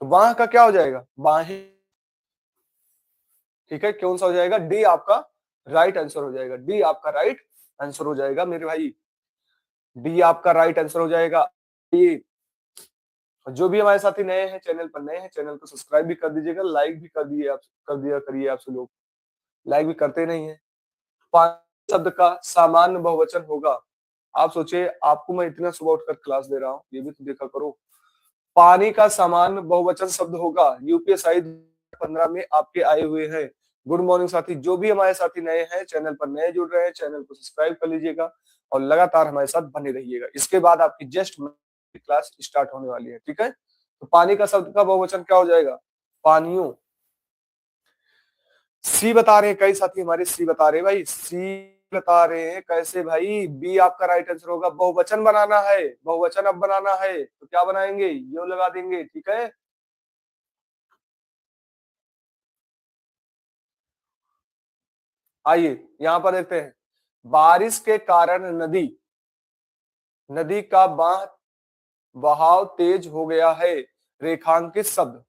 तो बाह का क्या हो जाएगा? बाहें। ठीक है, कौन सा हो जाएगा? डी आपका राइट आंसर हो जाएगा। डी आपका राइट आंसर हो जाएगा मेरे भाई, डी आपका राइट आंसर हो जाएगा। ये जो भी हमारे साथी नए हैं, चैनल पर नए हैं, चैनल को सब्सक्राइब भी कर दीजिएगा, लाइक भी कर दिए आप, कर दिया करिए। आपसे लोग लाइक भी करते नहीं है। पानी शब्द का सामान्य बहुवचन होगा। आप सोचिए, आपको मैं इतना सुबह उठकर क्लास दे रहा हूँ, ये भी तो देखा करो। पानी का सामान्य बहुवचन शब्द होगा, यूपीएससी 15 में आपके आए हुए हैं। गुड मॉर्निंग साथी, जो भी हमारे साथी नए हैं, चैनल पर नए जुड़ रहे हैं, चैनल को सब्सक्राइब कर लीजिएगा और लगातार हमारे साथ बने रहिएगा। इसके बाद आपकी जस्ट क्लास स्टार्ट होने वाली है। ठीक है, तो पानी का शब्द का बहुवचन क्या हो जाएगा? पानियों। सी बता रहे हैं कई साथी हमारे, सी बता रहे हैं भाई, सी बता रहे हैं कैसे भाई, बी आपका राइट आंसर होगा। बहुवचन बनाना है, बहुवचन अब बनाना है तो क्या बनाएंगे, यो लगा देंगे, ठीक है। आइए यहां पर देखते हैं, बारिश के कारण नदी, नदी का बहाव तेज हो गया है। रेखांकित शब्द,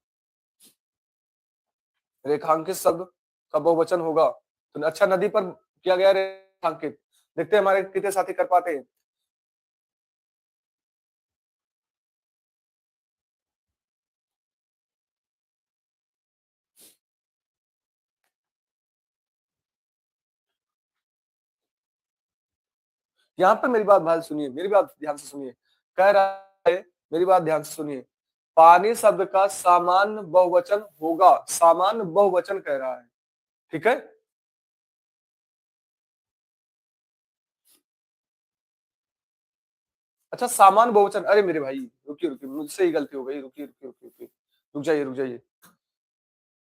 रेखांकित शब्द का बहुवचन होगा तो अच्छा, नदी पर किया गया रेखांकित। देखते हैं हमारे कितने साथी कर पाते हैं। यहाँ पर मेरी बात भाई सुनिए, मेरी बात ध्यान से सुनिए। कह रहा है, मेरी बात ध्यान से सुनिए, पानी शब्द का सामान्य बहुवचन होगा, सामान्य बहुवचन कह रहा है, ठीक है। अच्छा सामान्य बहुवचन, अरे मेरे भाई रुकिए रुकिए, मुझसे ही गलती हो गई, रुकिए रुकिए रुकिए रुकिए, रुक जाइए रुक जाइए।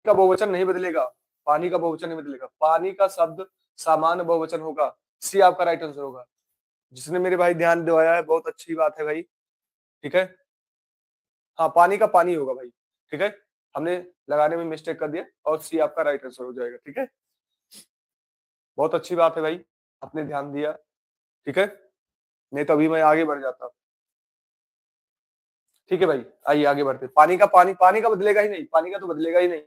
का बहुवचन नहीं बदलेगा, पानी का बहुवचन नहीं बदलेगा, पानी का शब्द सामान्य बहुवचन होगा। सी आपका राइट आंसर होगा। जिसने मेरे भाई ध्यान दिवाया है बहुत अच्छी बात है भाई, ठीक है। हाँ पानी का पानी होगा भाई, ठीक है। हमने लगाने में मिस्टेक कर दिया और सी आपका राइट आंसर हो जाएगा, ठीक है। बहुत अच्छी बात है भाई, आपने ध्यान दिया, ठीक है। नहीं तो अभी मैं आगे बढ़ जाता, ठीक है भाई। आइए आगे बढ़ते, पानी का पानी, पानी का बदलेगा ही नहीं, पानी का तो बदलेगा ही नहीं,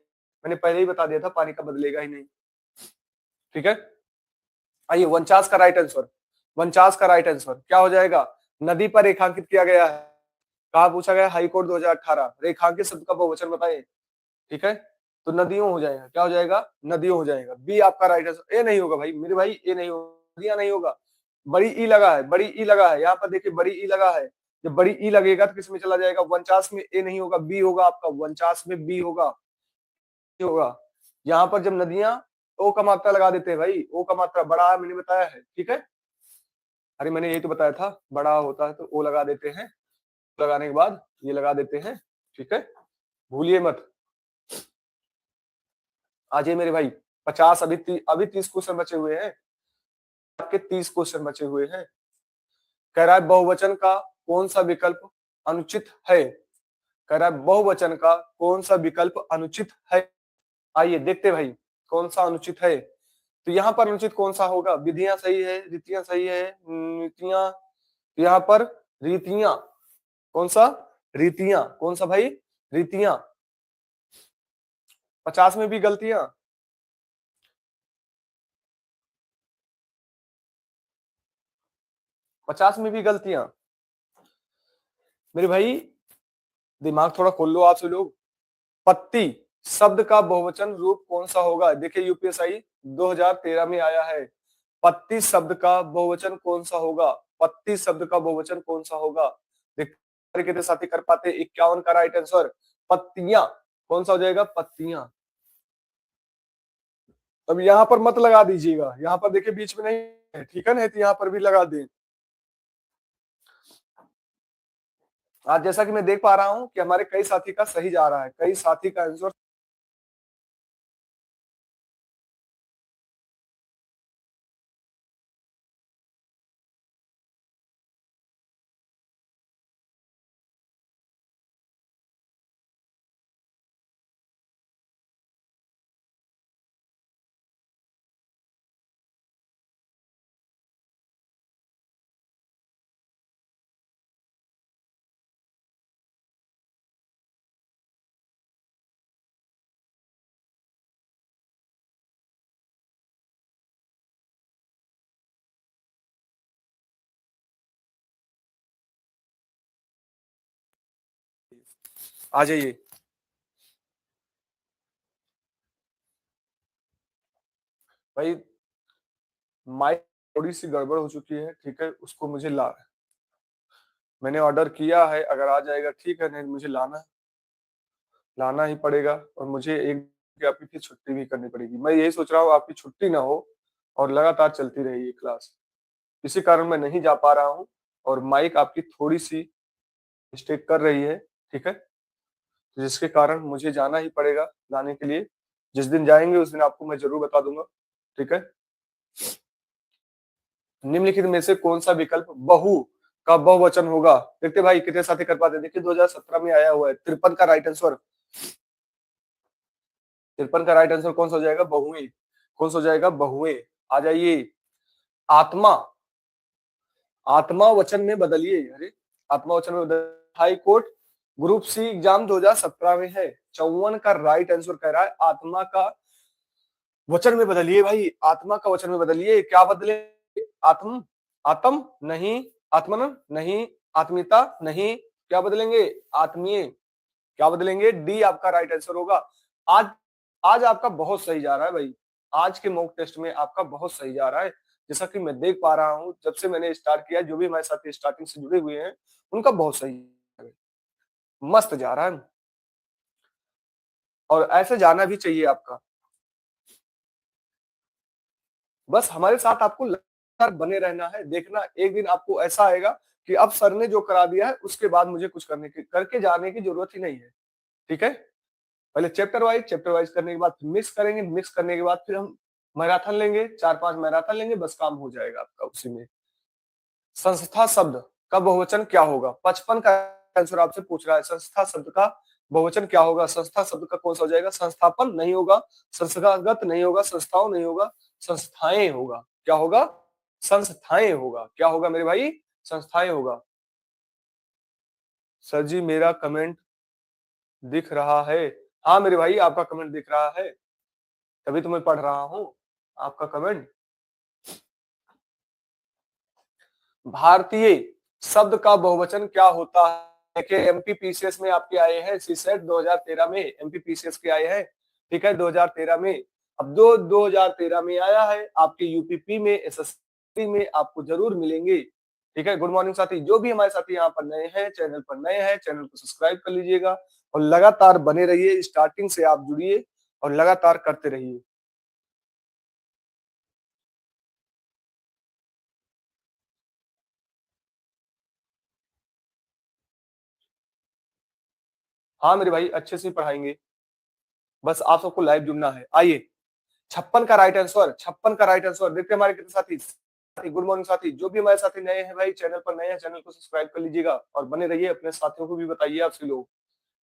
मैंने पहले ही बता दिया था पानी का बदलेगा ही नहीं, ठीक है। आइए 49 का राइट आंसर, 49 का राइट आंसर क्या हो जाएगा, नदी पर रेखांकित किया गया है। कहा पूछा गया, हाई कोर्ट 2018, रेखांकित शब्द का बहुवचन बताइए, ठीक है। तो नदियों हो जाएगा, क्या हो जाएगा, नदियों हो जाएगा। बी आपका राइट आंसर, ए नहीं होगा भाई मेरे भाई, ए नहीं होगा, नदियां नहीं होगा। बड़ी ई लगा है, बड़ी ई लगा है, यहाँ पर देखिए बड़ी ई लगा है। जब बड़ी ई लगेगा तो किस में चला जाएगा, 49 में ए नहीं होगा, बी होगा आपका, 49 में बी होगा, होगा। यहाँ पर जब नदियां, ओ का मात्रा लगा देते हैं भाई, ओ का मात्रा बड़ा मैंने बताया है, ठीक है। अरे मैंने यही तो बताया था, बड़ा होता है तो ओ लगा देते हैं, लगाने के बाद ये लगा देते हैं, ठीक है, भूलिए मत। आज ये मेरे भाई 50, अभी 30 क्वेश्चन बचे हुए हैं, आपके 30 क्वेश्चन बचे हुए हैं। कह रहा है बहुवचन का कौन सा विकल्प अनुचित है, कह रहा है बहुवचन का कौन सा विकल्प अनुचित है। आइए देखते भाई कौन सा अनुचित है। तो यहाँ पर अनुचित कौन सा होगा, विधियां सही है, रीतियां सही है, रीतियां, यहाँ पर रीतियां, कौन सा, रीतियां, कौन सा भाई, रीतियां। 50 में भी गलतियां, 50 में भी गलतियां, मेरे भाई दिमाग थोड़ा खोल लो आप लोग। पत्ती शब्द का बहुवचन रूप कौन सा होगा, देखिए यूपीएसआई 2013 में आया है। पत्ती शब्द का बहुवचन कौन सा होगा, पत्ती शब्द का बहुवचन कौन सा होगा। देखिए कितने साथी कर पाते, 51 का राइट आंसर, पत्तियां, कौन सा हो जाएगा, पत्तियां। अब यहाँ पर मत लगा दीजिएगा, यहाँ पर देखिए बीच में नहीं है, ठीक है, नहीं तो यहाँ पर भी लगा दें। आज जैसा कि मैं देख पा रहा हूँ कि हमारे कई साथी का सही जा रहा है, कई साथी का आंसर, आ जाइए। भाई माइक थोड़ी सी गड़बड़ हो चुकी है, ठीक है, उसको मुझे ला, मैंने ऑर्डर किया है, अगर आ जाएगा ठीक है, नहीं तो मुझे लाना ही पड़ेगा। और मुझे एक आपकी फिर छुट्टी भी करनी पड़ेगी। मैं यही सोच रहा हूँ आपकी छुट्टी ना हो और लगातार चलती रही ये क्लास, इसी कारण मैं नहीं जा पा रहा हूँ। और माइक आपकी थोड़ी सी मिस्टेक कर रही है, ठीक है, तो जिसके कारण मुझे जाना ही पड़ेगा लाने के लिए। जिस दिन जाएंगे उस दिन आपको मैं जरूर बता दूंगा, ठीक है। निम्नलिखित में से कौन सा विकल्प बहु का बहुवचन होगा? देखते भाई कितने साथी कर पाते हैं। देखिए 2017 में आया हुआ है 53 का राइट आंसर। 53 का राइट आंसर कौन सा हो जाएगा? बहुएं। कौन सा हो जाएगा? बहुएं। आ जाइए। आत्मा। आत्मा वचन में बदलिए। अरे आत्मा वचन में बदल। High court group C exam 2017 में है। 54 का राइट आंसर कह रहा है आत्मा का वचन में बदलिए भाई। आत्मा का वचन में बदलिए। क्या बदले? आत्म। आत्म नहीं। आत्मन नहीं। आत्मीयता नहीं। क्या बदलेंगे? आत्मीय। क्या बदलेंगे? डी आपका राइट आंसर होगा। आज आज आपका बहुत सही जा रहा है भाई। आज के मॉक टेस्ट में आपका बहुत सही जा रहा है। जैसा कि मैं देख पा रहा हूं जब से मैंने स्टार्ट किया, जो भी हमारे साथ स्टार्टिंग से जुड़े हुए हैं उनका बहुत सही है। मस्त जा रहा है और ऐसे जाना भी चाहिए आपका। बस हमारे साथ आपको लगातार बने रहना है। देखना एक दिन आपको ऐसा आएगा कि अब सर ने जो करा दिया है उसके बाद मुझे कुछ करके जाने की जरूरत ही नहीं है। ठीक है। पहले चैप्टर वाइज करने के बाद फिर मिक्स करेंगे। मिक्स करने के बाद फिर हम मैराथन लेंगे, 4-5 मैराथन लेंगे, बस काम हो जाएगा आपका उसी में। संस्था शब्द का बहुवचन क्या होगा? 55 का आंसर आपसे पूछ रहा है। संस्था शब्द का बहुवचन क्या होगा? संस्था शब्द का कौन सा हो जाएगा? संस्थापन नहीं होगा, संस्थागत नहीं होगा, संस्थाओं नहीं होगा, संस्थाएं होगा। क्या होगा? संस्थाएं होगा। क्या होगा मेरे भाई? संस्थाएं होगा। सर जी मेरा कमेंट दिख रहा है। हाँ मेरे भाई आपका कमेंट दिख रहा है, तभी तो मैं पढ़ रहा हूं आपका कमेंट। भारतीय शब्द का बहुवचन क्या होता है? देखिए एमपीपीसीएस में आपके आए हैं, सीसेट 2013 में एमपीपीसीएस के आए हैं। ठीक है 2013 में। अब 2013 में आया है आपके यूपीपी में, एसएससी में आपको जरूर मिलेंगे। ठीक है। गुड मॉर्निंग साथी। जो भी हमारे साथी यहाँ पर नए हैं, चैनल पर नए हैं, चैनल को सब्सक्राइब कर लीजिएगा और लगातार बने रहिए। स्टार्टिंग से आप जुड़िए और लगातार करते रहिए। हाँ मेरे भाई अच्छे से पढ़ाएंगे, बस आप सबको लाइव जुड़ना है। आइए 56 का राइट आंसर। 56 का राइट आंसर। देखते हैं हमारे कितने साथी। गुड मॉर्निंग साथी। जो भी हमारे साथी नए हैं भाई, चैनल पर नए हैं, चैनल को सब्सक्राइब कर लीजिएगा और बने रहिए। अपने साथियों को भी बताइए आप सभी लोग।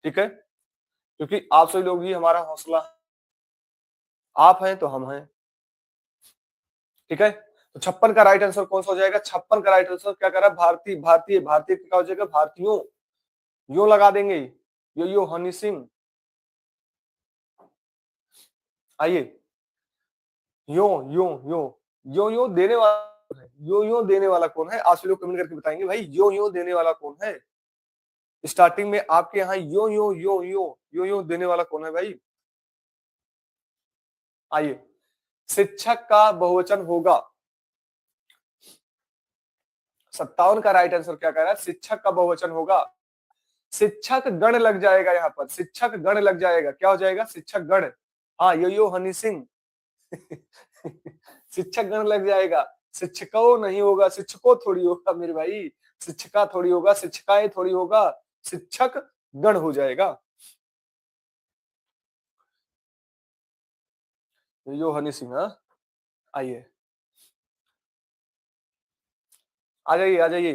ठीक है। क्योंकि आप सभी लोग ही हमारा हौसला। आप हैं तो हम हैं। ठीक है। तो 56 का राइट आंसर कौन सा हो जाएगा? 56 का राइट आंसर क्या कर रहा है? भारतीय। भारतीय भारतीय क्या हो जाएगा? भारतीयों। यो लगा देंगे। यो हनी सिंह। आइए। यो यो यो यो देने वाला है। यो देने वाला कौन है? आप लोग कमेंट करके बताएंगे भाई यो देने वाला कौन है। स्टार्टिंग में आपके यहाँ यो देने वाला कौन है भाई? आइए। शिक्षक का बहुवचन होगा। 57 का राइट आंसर क्या कह रहा है? शिक्षक का बहुवचन होगा। शिक्षक गण लग जाएगा यहाँ पर। शिक्षक गण लग जाएगा। क्या हो जाएगा? शिक्षक गण। हाँ यो हनी सिंह। शिक्षक गण लग जाएगा। शिक्षकों नहीं होगा, शिक्षकों थोड़ी होगा मेरे भाई। शिक्षिका थोड़ी होगा, शिक्षिकाएं थोड़ी होगा, शिक्षक गण हो जाएगा। यो हनी सिंह। हाँ आइए। आ जाइए आ जाइए।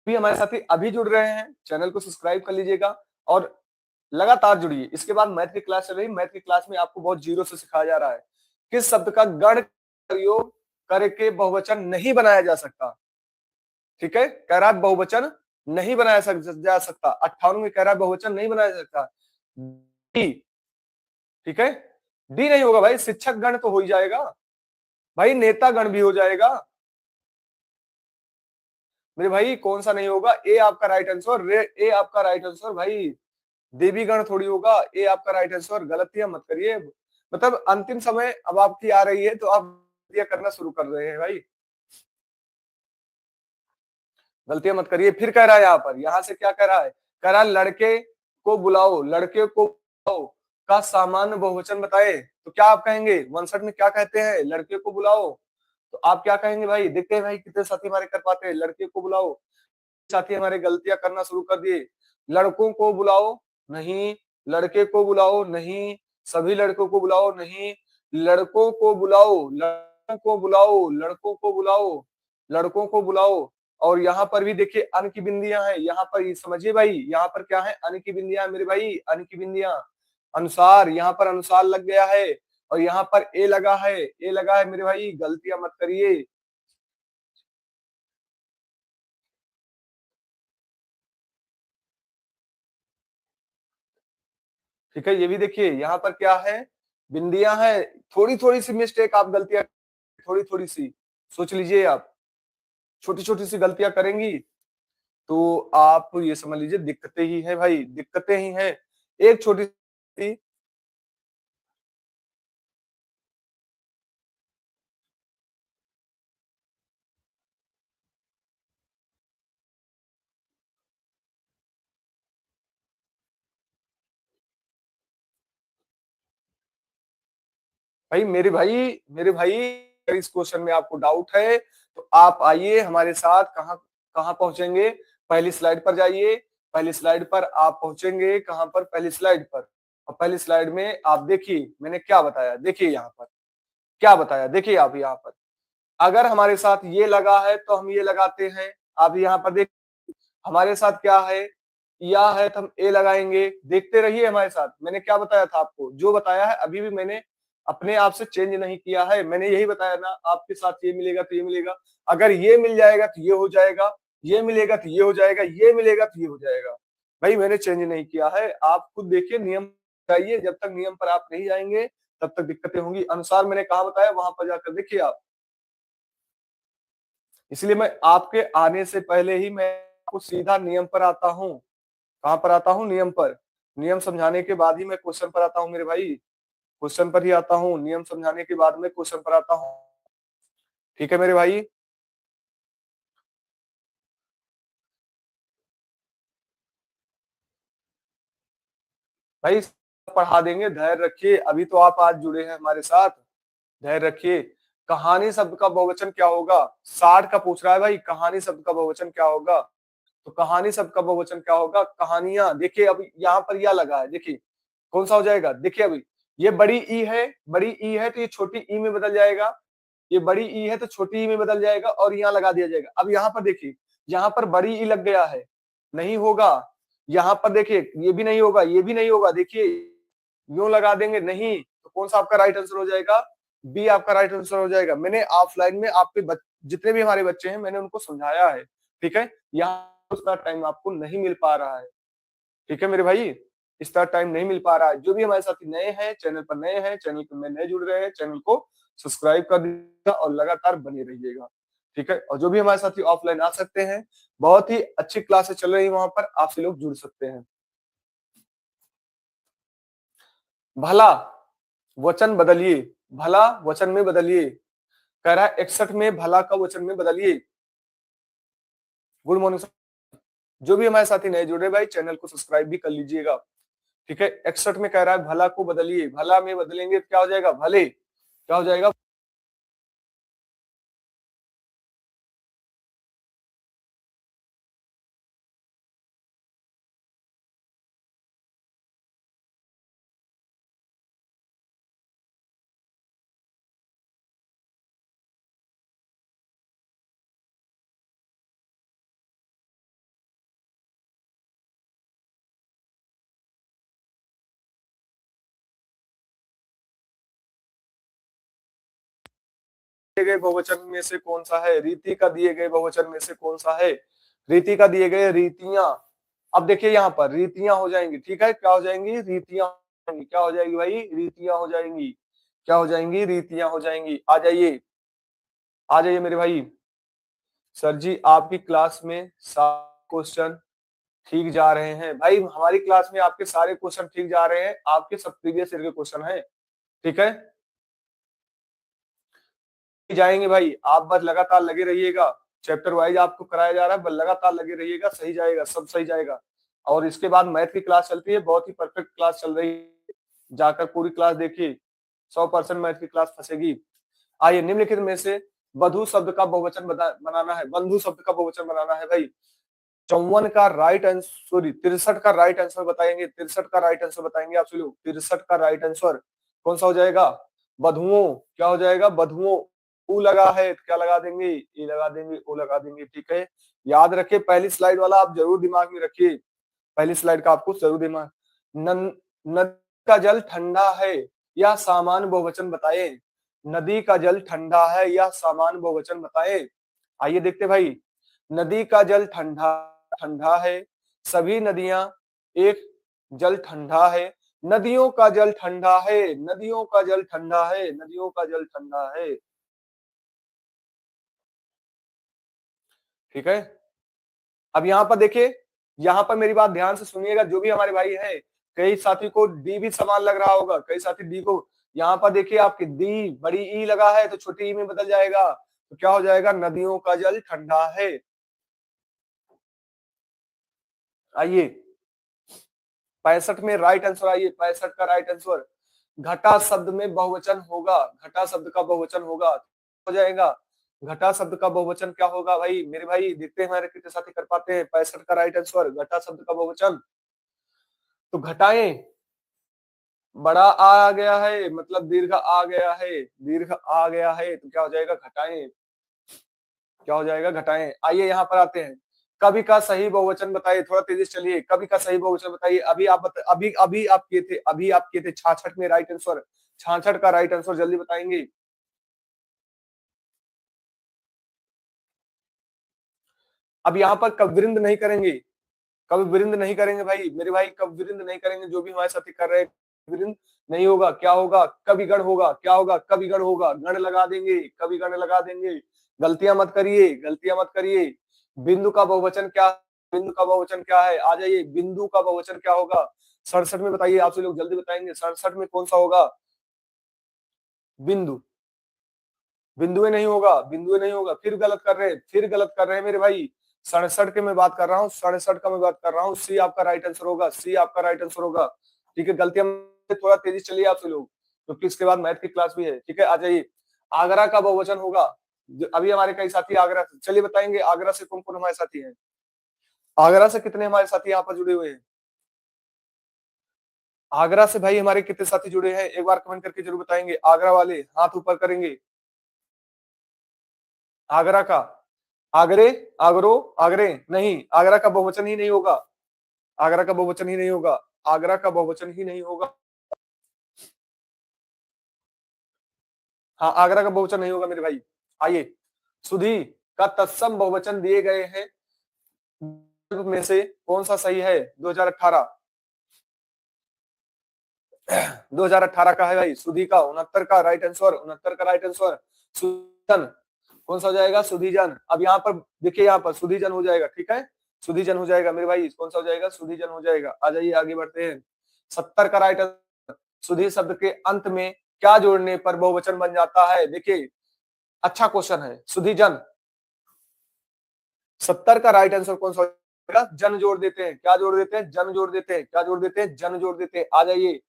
भी हमारे साथी अभी जुड़ रहे हैं, चैनल को सब्सक्राइब कर लीजिएगा और लगातार जुड़िए। इसके बाद मैथ की क्लास चल रही है। मैथ की क्लास में आपको बहुत जीरो से सिखाया जा रहा है किस शब्द का गण प्रयोग करके बहुवचन नहीं बनाया जा सकता। ठीक है। कह रहा है बहुवचन नहीं बनाया जा सकता। 58 में कह रहा है बहुवचन नहीं बनाया जा सकता। डी। ठीक है। डी नहीं होगा भाई। शिक्षक गण तो हो ही जाएगा भाई, नेता गण भी हो जाएगा मेरे भाई। कौन सा नहीं होगा? ए आपका राइट आंसर। ए आपका राइट आंसर भाई। देवी गण थोड़ी होगा। ए आपका राइट आंसर। गलतियां मत करिए। मतलब अंतिम समय अब आपकी आ रही है तो आप गलतियां करना शुरू कर रहे हैं भाई। गलतियां मत करिए। फिर कह रहा है यहाँ पर, यहाँ से क्या कह रहा है? कह रहा है लड़के को बुलाओ। लड़के को बुलाओ का सामान्य बहुवचन बताए। तो क्या आप कहेंगे? 61 में क्या कहते हैं? लड़के को बुलाओ। तो आप क्या कहेंगे भाई? देखते हैं भाई कितने साथी हमारे कर पाते हैं। लड़के को बुलाओ। साथी हमारे गलतियां करना शुरू कर दिए। लड़कों को बुलाओ नहीं। लड़के को बुलाओ नहीं। सभी लड़कों को बुलाओ नहीं। लड़कों को बुलाओ। को बुलाओ, लड़कों को बुलाओ, लड़कों को बुलाओ। और यहाँ पर भी देखिए अन की बिंदियां हैं, यहाँ पर ये समझिए भाई, यहाँ पर क्या है, अन की बिंदियां मेरे भाई, अन की बिंदियां। अनुसार, यहाँ पर अनुसार लग गया है, और यहाँ पर ए लगा है, ए लगा है मेरे भाई, गलतियां मत करिए। ठीक है, ये भी देखिए यहाँ पर क्या है, बिंदियां हैं, थोड़ी थोड़ी सी मिस्टेक, आप गलतियां थोड़ी थोड़ी सी सोच लीजिए, आप छोटी छोटी सी गलतियां करेंगी तो आप ये समझ लीजिए दिक्कतें ही है भाई, दिक्कतें ही हैं। एक छोटी सी, भाई मेरे भाई, मेरे भाई, अगर इस क्वेश्चन में आपको डाउट है तो आप आइए हमारे साथ, कहाँ कहाँ पहुंचेंगे, पहली स्लाइड पर जाइए। पहली स्लाइड पर आप पहुंचेंगे, कहाँ पर, पहली स्लाइड पर। और पहली स्लाइड में आप देखिए मैंने क्या बताया, देखिए यहाँ पर क्या बताया, देखिए आप यहाँ पर, अगर हमारे साथ ये लगा है तो हम ये लगाते हैं। आप यहाँ पर देख, हमारे साथ क्या है, या है तो हम ए लगाएंगे। देखते रहिए हमारे साथ, मैंने क्या बताया था आपको, जो बताया है अभी भी मैंने अपने आप से चेंज नहीं किया है, मैंने यही बताया ना, आपके साथ ये मिलेगा तो ये मिलेगा, अगर ये मिल जाएगा तो ये हो जाएगा, ये मिलेगा तो ये हो जाएगा, ये मिलेगा तो ये हो जाएगा। भाई मैंने चेंज नहीं किया है, आप खुद देखिए, नियम चाहिए, जब तक नियम पर आप नहीं जाएंगे तब तक दिक्कतें होंगी। अनुसार मैंने कहा बताया, वहां पर जाकर देखिए आप। इसलिए मैं आपके आने से पहले ही मैं आपको सीधा नियम पर आता हूँ। कहाँ पर आता हूँ, नियम पर। नियम समझाने के बाद ही मैं क्वेश्चन पर आता हूँ मेरे भाई, क्वेश्चन पर ही आता हूँ, नियम समझाने के बाद में क्वेश्चन पर आता हूँ। ठीक है मेरे भाई। भाई पढ़ा देंगे, धैर्य रखिए, अभी तो आप आज जुड़े हैं हमारे साथ, धैर्य रखिए। कहानी शब्द का बहुवचन क्या होगा, 60 का पूछ रहा है भाई, कहानी शब्द का बहुवचन क्या होगा। तो कहानी शब्द का बहुवचन क्या होगा, कहानियां। देखिए अब यहाँ पर यह लगा है, देखिए कौन सा हो जाएगा, देखिए अभी ये बड़ी ई है, बड़ी ई है तो ये छोटी ई में बदल जाएगा, ये बड़ी ई है तो छोटी ई में बदल जाएगा, और यहाँ लगा दिया जाएगा। अब यहाँ पर देखिए, यहाँ पर बड़ी ई लग गया है, नहीं होगा। यहाँ पर देखिए ये भी नहीं होगा, ये भी नहीं होगा, देखिए यूं लगा देंगे, नहीं, तो कौन सा आपका राइट आंसर हो जाएगा, बी आपका राइट आंसर हो जाएगा। मैंने ऑफलाइन में आपके जितने भी हमारे बच्चे हैं मैंने उनको समझाया है। ठीक है, यहाँ उतना टाइम आपको नहीं मिल पा रहा है। ठीक है मेरे भाई, इस तरह टाइम नहीं मिल पा रहा है। जो भी हमारे साथी नए हैं, चैनल पर नए हैं, चैनल पर नए जुड़ रहे हैं, चैनल को सब्सक्राइब कर दीजिएगा और लगातार बने रहिएगा। ठीक है, और जो भी हमारे साथी ऑफलाइन आ सकते हैं, बहुत ही अच्छी क्लासेस चल रही है वहां पर, आपसे लोग जुड़ सकते हैं। भला वचन बदलिए, भला वचन में बदलिए, कह रहा है 61 में भला का वचन में बदलिए। Good morning. जो भी हमारे साथी नए जुड़े भाई, चैनल को सब्सक्राइब भी कर लीजिएगा। ठीक है, 61 में कह रहा है भला को बदलिए, भला में बदलेंगे तो क्या हो जाएगा, भले, क्या हो जाएगा, दिए गए बहुवचन में से कौन सा है, रीति का दिए गए बहुवचन में से कौन सा है, रीति का दिए गए, रीतियां। अब देखिए यहाँ पर रीतियां हो जाएंगी। ठीक है, क्या हो जाएंगी, रीतियां हो जाएंगी। क्या हो जाएगी भाई, रीतियां हो जाएंगी। क्या हो जाएंगी, रीतियां हो जाएंगी। आ जाइए, आ जाइए मेरे भाई। सर जी आपकी क्लास में सारे क्वेश्चन ठीक जा रहे हैं भाई, हमारी क्लास में आपके सारे क्वेश्चन ठीक जा रहे हैं, आपके सब प्रीवियस ईयर के क्वेश्चन है। ठीक है, जाएंगे भाई, आप बस लगातार लगे रहिएगा, चैप्टर वाइज आपको कराया जा रहा है, बस लगातार लगे रहिएगा, सही जाएगा, सब सही जाएगा। और इसके बाद मैथ की क्लास चलती है, बहुत ही परफेक्ट क्लास चल रही है, जाकर पूरी क्लास देखिए, 100% मैथ की क्लास फंसेगी। आइए, निम्नलिखित में से बधु शब्द का बहुवचन बनाना है, बंधु शब्द का बहुवचन बनाना है भाई। 54 का राइट आंसर, सॉरी 63 का राइट आंसर बताएंगे, 63 का राइट आंसर बताएंगे आप सभी लोग। 63 का राइट आंसर कौन सा हो जाएगा, बधुओं, क्या हो जाएगा, बधुओं। ऊ लगा है तो क्या लगा देंगे, ई लगा देंगे, ओ लगा देंगे, ठीक है। याद रखिए, पहली स्लाइड वाला आप जरूर दिमाग में रखिए, पहली स्लाइड का आपको जरूर दिमाग। नदी का जल ठंडा है या सामान्य बहुवचन बताए, नदी का जल ठंडा है या सामान्य बहुवचन बताए। आइए देखते भाई, नदी का जल ठंडा ठंडा है, सभी नदियां एक जल ठंडा है, नदियों का जल ठंडा है, नदियों का जल ठंडा है, नदियों का जल ठंडा है, ठीक है। अब यहाँ पर देखिए, यहाँ पर मेरी बात ध्यान से सुनिएगा, जो भी हमारे भाई है, कई साथी को डी भी समान लग रहा होगा, कई साथी डी को, यहाँ पर देखिए आपकी दी बड़ी ई लगा है तो छोटी ई में बदल जाएगा, तो क्या हो जाएगा, नदियों का जल ठंडा है। आइए 65 में राइट आंसर, आइए 65 का राइट आंसर, घटा शब्द में बहुवचन होगा, घटा शब्द का बहुवचन होगा, हो जाएगा। घटा शब्द का बहुवचन क्या होगा भाई, मेरे भाई देखते हैं हमारे कितने साथी कर पाते हैं। 65 का राइट आंसर, घटा शब्द का बहुवचन, तो घटाएं, बड़ा आ गया है मतलब दीर्घ आ गया है, दीर्घ आ गया है तो क्या हो जाएगा, घटाएं, क्या हो जाएगा, घटाएं। आइए यहाँ पर आते हैं, कवि का सही बहुवचन बताइए, थोड़ा तेजी से चलिए, कवि का सही बहुवचन बताइए। अभी आप किए थे, अभी आप किए थे 66 में राइट आंसर, 66 का राइट आंसर जल्दी बताएंगे। अब यहाँ पर कविवृंद नहीं करेंगे, कविवृंद नहीं करेंगे भाई, मेरे भाई कविवृंद नहीं करेंगे, जो भी हमारे साथी कर रहे हैं कविवृंद नहीं होगा, क्या होगा, कविगण होगा, क्या होगा, कविगण होगा, गण लगा देंगे, कविगण लगा देंगे। गलतियां मत करिए, गलतियां मत करिए। बिंदु का बहुवचन क्या, बिंदु का बहुवचन क्या है, आ जाइए, बिंदु का बहुवचन क्या होगा, 67 में बताइए, आपसे लोग जल्दी बताएंगे, 67 में कौन सा होगा, बिंदु, बिंदुए नहीं होगा, बिंदुए नहीं होगा, फिर गलत कर रहे हैं, फिर गलत कर रहे हैं मेरे भाई। 67 के मैं बात कर रहा हूँ, 67 का मैं बात कर रहा हूँ, सी आपका राइट आंसर होगा, सी आपका राइट आंसर होगा, ठीक है। गलतियां, थोड़ा तेजी चलिए आपसे लोग, क्योंकि इसके बाद मैथ की क्लास भी है, ठीक है। आ जाइए, आगरा का बहुवचन होगा, अभी हमारे कई साथी आगरा, चलिए बताएंगे आगरा से कौन कौन हमारे साथी हैं, आगरा से कितने हमारे साथी यहाँ पर जुड़े हुए हैं, आगरा से भाई हमारे कितने साथी जुड़े हैं, एक बार कमेंट करके जरूर बताएंगे, आगरा वाले हाथ ऊपर करेंगे। आगरा का, आगरे, आगरो, आगरे, नहीं, आगरा का बहुवचन ही नहीं होगा, आगरा का बहुवचन ही नहीं होगा, आगरा का बहुवचन ही नहीं होगा, हाँ आगरा का बहुवचन नहीं होगा मेरे भाई। आइए, सुधी का तत्सम बहुवचन दिए गए हैं में से कौन सा सही है, 2018, 2018 का है भाई, सुधी का 69 का राइट आंसर, 69 का राइट आंसर, सुधीजन, कौन सा हो जाएगा, सुधीजन। अब यहाँ पर देखिए, यहाँ पर सुधीजन हो जाएगा, ठीक है, सुधीजन हो जाएगा मेरे भाई, कौन सा हो जाएगा, सुधीजन हो जाएगा। आ जाइए आगे बढ़ते हैं, 70 का राइट आंसर, सुधी शब्द के अंत में क्या जोड़ने पर बहुवचन बन जाता है, देखिए अच्छा क्वेश्चन है, सुधीजन, 70 का राइट आंसर कौन सा होगा, जन जोड़ देते हैं, क्या जोड़ देते हैं, जन जोड़ देते हैं, क्या जोड़ देते हैं, जन जोड़ देते हैं। आ जाइए,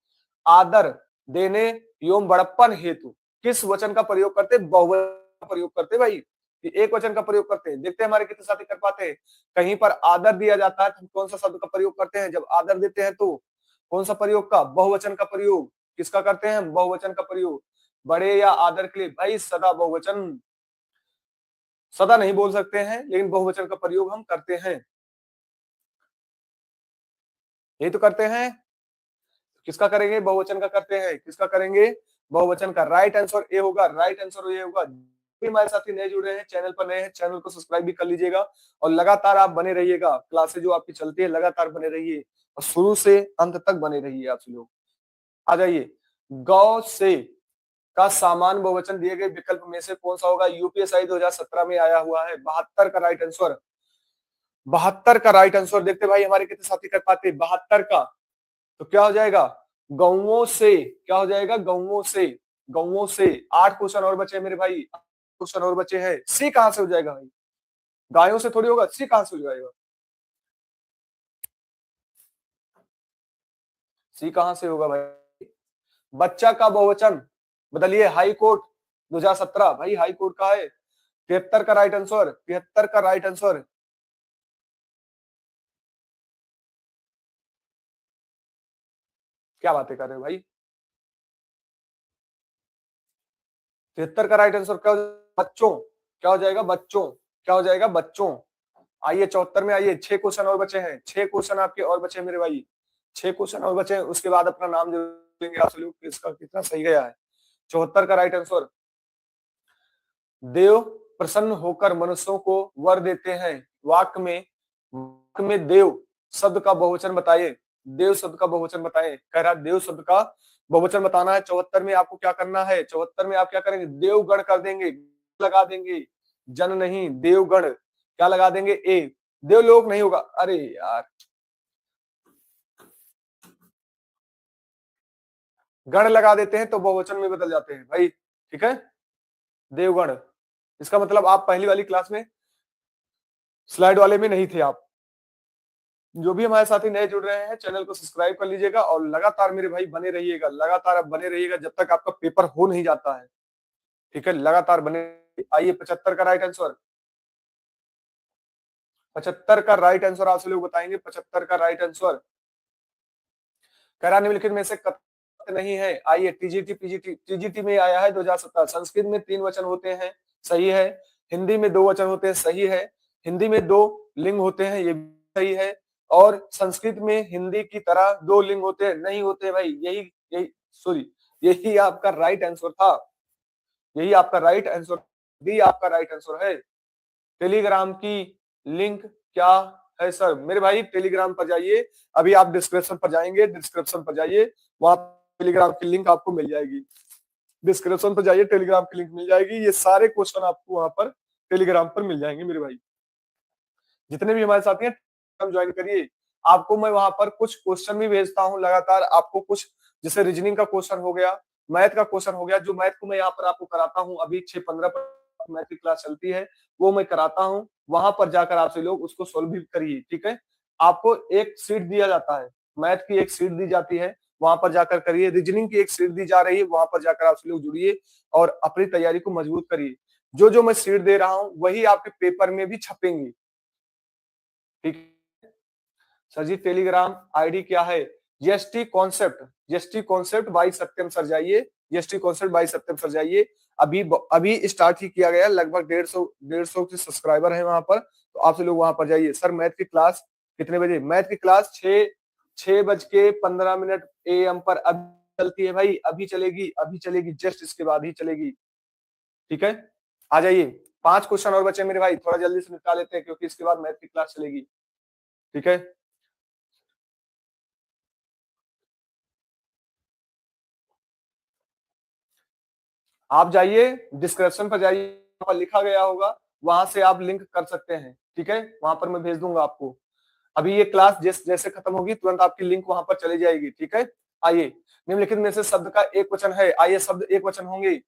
आदर देने एवं बड़प्पन हेतु किस वचन का प्रयोग करते, बहुवचन का प्रयोग करते भाई, कि एक वचन का प्रयोग करते हैं, देखते हैं हमारे कितने साथी कर पाते हैं। कहीं पर आदर दिया जाता है तो कौन सा शब्द का प्रयोग करते हैं, जब आदर देते हैं तो कौन सा प्रयोग का, बहुवचन का प्रयोग, किसका करते हैं, बहुवचन का प्रयोग, बड़े या आदर के लिए भाई सदा बहुवचन, सदा नहीं बोल सकते हैं लेकिन बहुवचन का प्रयोग हम करते हैं, यही तो करते हैं। किसका करेंगे, बहुवचन का करते हैं, किसका करेंगे, बहुवचन का। राइट आंसर ए होगा, राइट आंसर ये होगा। भी हमारे साथी नए जुड़े हैं, चैनल पर नए हैं, चैनल को सब्सक्राइब भी कर लीजिएगा और लगातार आप बने रहिएगा, क्लासेज जो आपकी चलती है लगातार बने रहिए और शुरू से अंत तक बने रहिए आप लोग। आ जाइए, गौ से का सामान्य बहुवचन दिए गए विकल्प में से कौन सा होगा, यूपीएसआई 2017 में आया हुआ है, 72 का राइट आंसर, 72 का राइट आंसर। देखते भाई हमारे कितने साथी कर पाते 72 का, तो क्या हो जाएगा, गौओं से, क्या हो जाएगा, गौओं से, गौओं से। 8 क्वेश्चन और बचे मेरे भाई, क्वेश्चन और बचे हैं, सी कहां से हो जाएगा भाई, गायों से थोड़ी होगा, सी कहां से हो जाएगा, सी कहां से होगा भाई। बच्चा का बहुवचन बदलिए, हाई कोर्ट 2017 भाई, हाई कोर्ट का है, 73 का राइट आंसर, 73 का राइट आंसर। क्या बातें कर रहे हो भाई, 73 का राइट आंसर क्या बच्चों, क्या हो जाएगा बच्चों, क्या हो जाएगा बच्चों। आइए 74 में आइए, 6 क्वेश्चन और बचे हैं, 6 क्वेश्चन आपके और बचे हैं मेरे भाई, 6 क्वेश्चन और बचे हैं, उसके बाद अपना नाम जोड़ेंगे आप लोग, इसका कितना सही गया है। 74 का राइट आंसर, देव प्रसन्न होकर मनुष्यों को वर देते हैं। वाक्य में देव शब्द का बहुवचन बताइए, देव शब्द का बहुवचन बताइए, कह रहा देव शब्द का बहुवचन बताना है। 74 में आपको क्या करना है, 74 में आप क्या करेंगे, देवगण कर देंगे, लगा देंगे, जन नहीं देवगण, क्या लगा देंगे ए, देवलोक नहीं होगा, अरे यार गण लगा देते हैं तो बहुवचन में बदल जाते हैं भाई, ठीक है, देवगण। इसका मतलब आप पहली वाली क्लास में स्लाइड वाले में नहीं थे आप। जो भी हमारे साथी नए जुड़ रहे हैं, चैनल को सब्सक्राइब कर लीजिएगा और लगातार मेरे भाई बने रहिएगा, लगातार आप बने रहिएगा जब तक आपका पेपर हो नहीं जाता है, ठीक है, लगातार बने। आइए 75 का राइट आंसर, 75 का राइट आंसर आप लोग बताएंगे, 75 का राइट आंसर। कह निम्नलिखित में से कथन नहीं है, आइए टीजीटी पीजीटी, टीजीटी में आया है 2017, संस्कृत में 3 वचन होते हैं, सही है, हिंदी में 2 वचन होते हैं, सही है, हिंदी में 2 लिंग होते हैं, ये भी सही है, और संस्कृत में हिंदी की तरह 2 लिंग होते हैं, नहीं होते भाई, यही यही सॉरी, यही आपका राइट आंसर था, यही आपका राइट आंसर, भी आपका राइट आंसर है। टेलीग्राम की लिंक क्या है सर, मेरे भाई टेलीग्राम पर जाइए, अभी आप डिस्क्रिप्शन पर जाएंगे, डिस्क्रिप्शन पर जाइए, वहां टेलीग्राम की लिंक आपको मिल जाएगी, डिस्क्रिप्शन पर जाइए, टेलीग्राम की लिंक मिल जाएगी, ये सारे क्वेश्चन आपको वहां पर टेलीग्राम पर मिल जाएंगे मेरे भाई। जितने भी हमारे साथी हैं ज्वाइन करिए, आपको मैं वहां पर कुछ क्वेश्चन भी भेजता हूँ लगातार, आपको कुछ जैसे रीजनिंग का क्वेश्चन हो गया, मैथ का क्वेश्चन हो गया, जो मैथ को मैं यहाँ पर आपको कराता हूँ, अभी 6-15 मैथ की क्लास चलती है, वो मैं कराता हूँ, वहां पर जाकर आपसे लोग उसको सोल्व भी करिए, ठीक है। आपको एक सीट दिया जाता है, मैथ की एक सीट दी जाती है, वहां पर जाकर करिए, रीजनिंग की एक सीट दी जा रही है, वहां पर जाकर आपसे लोग जुड़िए और अपनी तैयारी को मजबूत करिए। जो जो मैं सीट दे रहा हूँ वही आपके पेपर में भी छपेंगी, ठीक। सर जी टेलीग्राम आईडी क्या है, GST concept, GST concept by Satyam sir जाइए, GST concept by Satyam sir जाइए, अभी अभी स्टार्ट ही किया गया, लगभग 150 के सब्सक्राइबर है वहां पर, तो आप लोग वहां पर जाइए। सर मैथ की क्लास कितने बजे, मैथ की क्लास 6:15 AM पर अब चलती है भाई, अभी चलेगी, अभी चलेगी, जस्ट इसके बाद ही चलेगी, ठीक है। आ जाइए, 5 क्वेश्चन और बचे मेरे भाई, थोड़ा जल्दी से निपटा लेते हैं क्योंकि इसके बाद मैथ की क्लास चलेगी, ठीक है। आप जाइए डिस्क्रिप्शन पर जाइए, वहां पर लिखा गया होगा, वहां से आप लिंक कर सकते हैं, ठीक है, वहां पर मैं भेज दूंगा आपको। अभी ये क्लास जैसे खत्म होगी तुरंत आपकी लिंक वहां पर चली जाएगी, ठीक है। आइए, निम्नलिखित में से शब्द का एक वचन है, आइए शब्द एक वचन होंगे,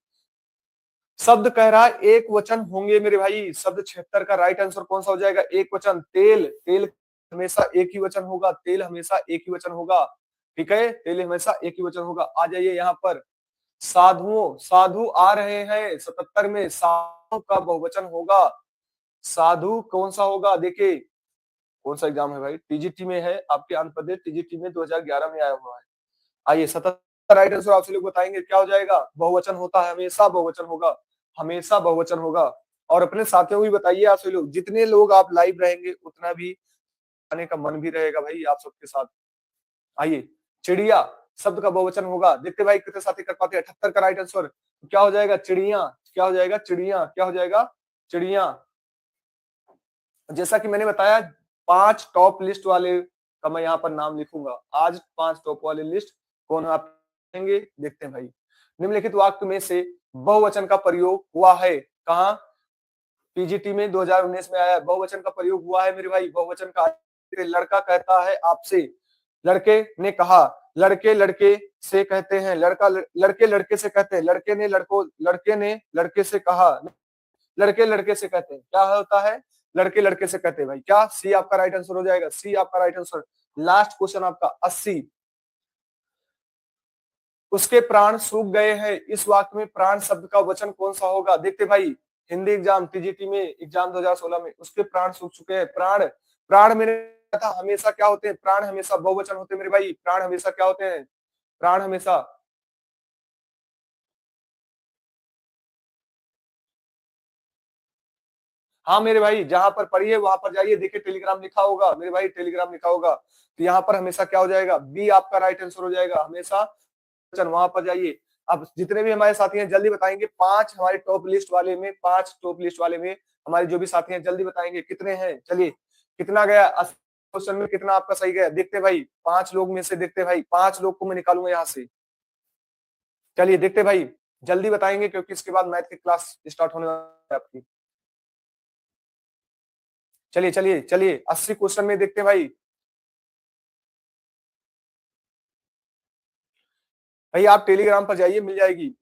शब्द कह रहा है एक वचन होंगे मेरे भाई, शब्द 76 का राइट आंसर कौन सा हो जाएगा, एक वचन, तेल, तेल हमेशा एक ही वचन होगा, तेल हमेशा एक ही वचन होगा, ठीक है, तेल हमेशा एक ही वचन होगा। आ जाइए यहाँ पर, साधुओं, साधु आ रहे हैं 77 में, साधु का बहुवचन होगा, साधु कौन सा होगा, देखिए कौन सा एग्जाम है भाई, टीजीटी में है, आपके आंध्र प्रदेश टीजीटी में 2011 में आया हुआ है। आइए 77 राइट आंसर आपसे लोग बताएंगे क्या हो जाएगा, बहुवचन होता है, हमेशा बहुवचन होगा, हमेशा बहुवचन होगा। और अपने साथियों को भी बताइए, आपसे लोग जितने लोग आप लाइव रहेंगे उतना भी आने का मन भी रहेगा भाई आप सबके साथ। आइए, चिड़िया शब्द का बहुवचन होगा, देखते भाई कितने साथी कर पाते हैं। 78 का राइट आंसर क्या हो जाएगा, चिड़िया, क्या हो जाएगा, चिड़िया, क्या हो जाएगा, चिड़िया। जैसा कि मैंने बताया 5 टॉप लिस्ट वाले का मैं यहाँ पर नाम लिखूंगा, आज 5 टॉप वाले लिस्ट कौन आप देंगे, देखते हैं भाई। निम्नलिखित वाक्य में से बहुवचन का प्रयोग हुआ है कहा, पीजीटी में 2019 में आया, बहुवचन का प्रयोग हुआ है मेरे भाई, बहुवचन का। लड़का कहता है आपसे, लड़के ने कहा, लड़के लड़के से कहते हैं, लड़का लड़के लड़के से कहते हैं, लड़के ने लड़के से कहा, लड़के लड़के से कहते हैं, क्या होता है, लड़के लड़के से कहते हैं भाई, क्या सी आपका राइट आंसर हो जाएगा, सी आपका राइट आंसर। लास्ट क्वेश्चन आपका 80, उसके प्राण सूख गए हैं, इस वाक्य में प्राण शब्द का वचन कौन सा होगा, देखते भाई, हिंदी एग्जाम टीजीटी में एग्जाम 2016 में, उसके प्राण सूख चुके हैं, प्राण, प्राण मैंने था हमेशा क्या होते हैं, प्राण हमेशा बहुवचन होते हैं मेरे भाई, प्राण हमेशा क्या होते हैं, प्राण हमेशा हाँ मेरे भाई, जहां पर पढ़िए वहां पर जाइए, देखिए टेलीग्राम लिखा होगा मेरे भाई, टेलीग्राम लिखा होगा। तो यहाँ पर हमेशा क्या हो जाएगा, बी आपका राइट आंसर हो जाएगा हमेशा। चल वहां पर जाइए। अब जितने भी हमारे साथी हैं जल्दी बताएंगे, पांच हमारे टॉप लिस्ट वाले में, पांच टॉप लिस्ट वाले में हमारे जो भी साथी हैं जल्दी बताएंगे कितने हैं। चलिए, कितना गया क्वेश्चन में, कितना आपका सही गया देखते भाई, पांच लोग में से देखते भाई, पांच लोग को मैं निकालूंगा यहाँ से। चलिए देखते भाई, जल्दी बताएंगे क्योंकि इसके बाद मैथ की क्लास स्टार्ट होने वाली है आपकी। चलिए चलिए चलिए, 80 क्वेश्चन में देखते भाई। भाई आप टेलीग्राम पर जाइए, मिल जाएगी।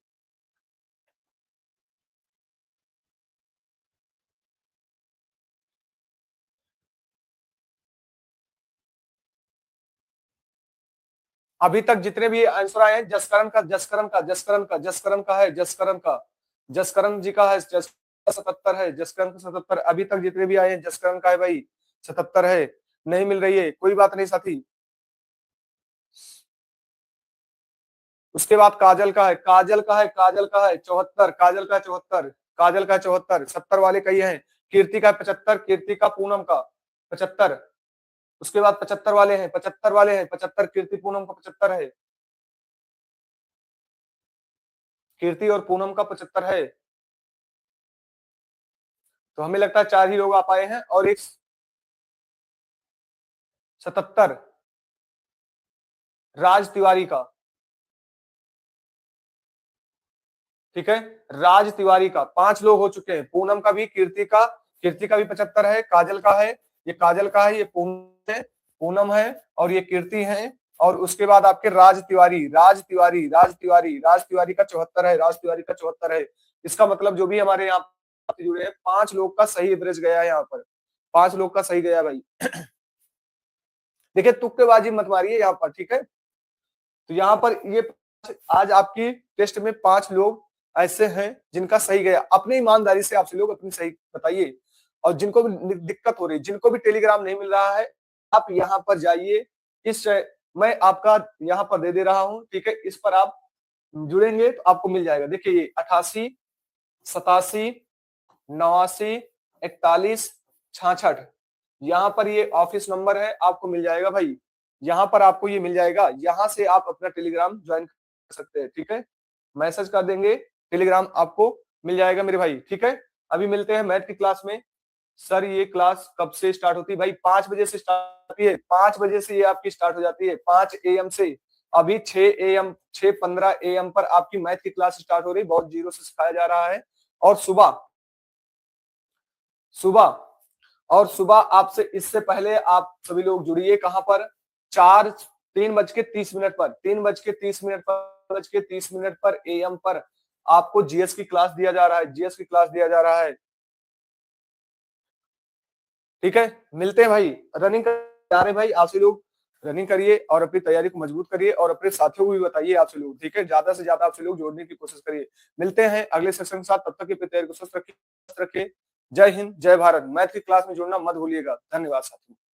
अभी तक जितने भी आंसर आए हैं, जसकरण का, जसकरण का, जसकरण का, जसकरण का है, जसकरण का, जसकरण जी का है, 77 है, जसकरण का 77। अभी तक जितने भी आए हैं जसकरण का है भाई, 77 है। नहीं मिल रही है, कोई बात नहीं साथी। उसके बाद काजल का है, काजल का है, काजल का है 74, काजल का 74, काजल का 74, 70 वाले कई हैं। कीर्ति का 75, कीर्ति का, पूनम का 75। उसके बाद 75 वाले हैं, 75 वाले हैं, 75 कीर्ति पूनम का 75 है, कीर्ति और पूनम का 75 है। तो हमें लगता है चार ही लोग आ पाए हैं, और एक 77 राज तिवारी का। ठीक है, राज तिवारी का, पांच लोग हो चुके हैं। पूनम का भी, कीर्ति का भी 75 है, काजल का है, ये काजल का है, ये पूनम है, पूनम है, और ये कीर्ति है। और उसके बाद आपके राज तिवारी, राज तिवारी, राज तिवारी, राज तिवारी का 74 है, राज तिवारी का 74 है। इसका मतलब जो भी हमारे यहाँ से जुड़े हैं, पांच लोग का सही एवरेज गया है यहाँ पर, पांच लोग का सही गया भाई। देखिए तुक्केबाजी मत मारिए यहाँ पर, ठीक है। तो यहाँ पर ये आज आपकी टेस्ट में पांच लोग ऐसे हैं जिनका सही गया। अपनी ईमानदारी से आपसे लोग अपनी सही बताइए, और जिनको भी दिक्कत हो रही, जिनको भी टेलीग्राम नहीं मिल रहा है, आप यहाँ पर जाइए। इस मैं आपका यहाँ पर दे दे रहा हूँ, ठीक है। इस पर आप जुड़ेंगे तो आपको मिल जाएगा। देखिए ये 88 87 89 41 66, यहाँ पर ये ऑफिस नंबर है, आपको मिल जाएगा भाई। यहाँ पर आपको ये मिल जाएगा, यहाँ से आप अपना टेलीग्राम ज्वाइन कर सकते हैं, ठीक है। मैसेज कर देंगे, टेलीग्राम आपको मिल जाएगा मेरे भाई, ठीक है। अभी मिलते हैं मैथ की क्लास में। सर ये क्लास कब से स्टार्ट होती है भाई? 5 बजे से स्टार्ट होती है, 5 बजे से ये आपकी स्टार्ट हो जाती है, 5 AM से। अभी 6 AM, 6:15 AM पर आपकी मैथ की क्लास स्टार्ट हो रही है, बहुत जीरो से सिखाया जा रहा है। और सुबह सुबह और सुबह आपसे इससे पहले आप सभी लोग जुड़िए, कहां पर, 3:30 पर, 3:30 पर, 3:30 पर AM पर आपको जीएस की क्लास दिया जा रहा है, जीएस की क्लास दिया जा रहा है, ठीक है। मिलते हैं भाई, रनिंग कर रहे भाई, आप सभी लोग रनिंग करिए और अपनी तैयारी को मजबूत करिए, और अपने साथियों को भी बताइए आप सभी लोग, ठीक है। ज्यादा से ज्यादा आप सभी लोग जोड़ने की कोशिश करिए। मिलते हैं अगले सेशन के साथ, तब तक की तैयारी को स्वस्थ रखिए। जय हिंद, जय भारत। मैथ की क्लास में जुड़ना मत भूलिएगा। धन्यवाद साथियों।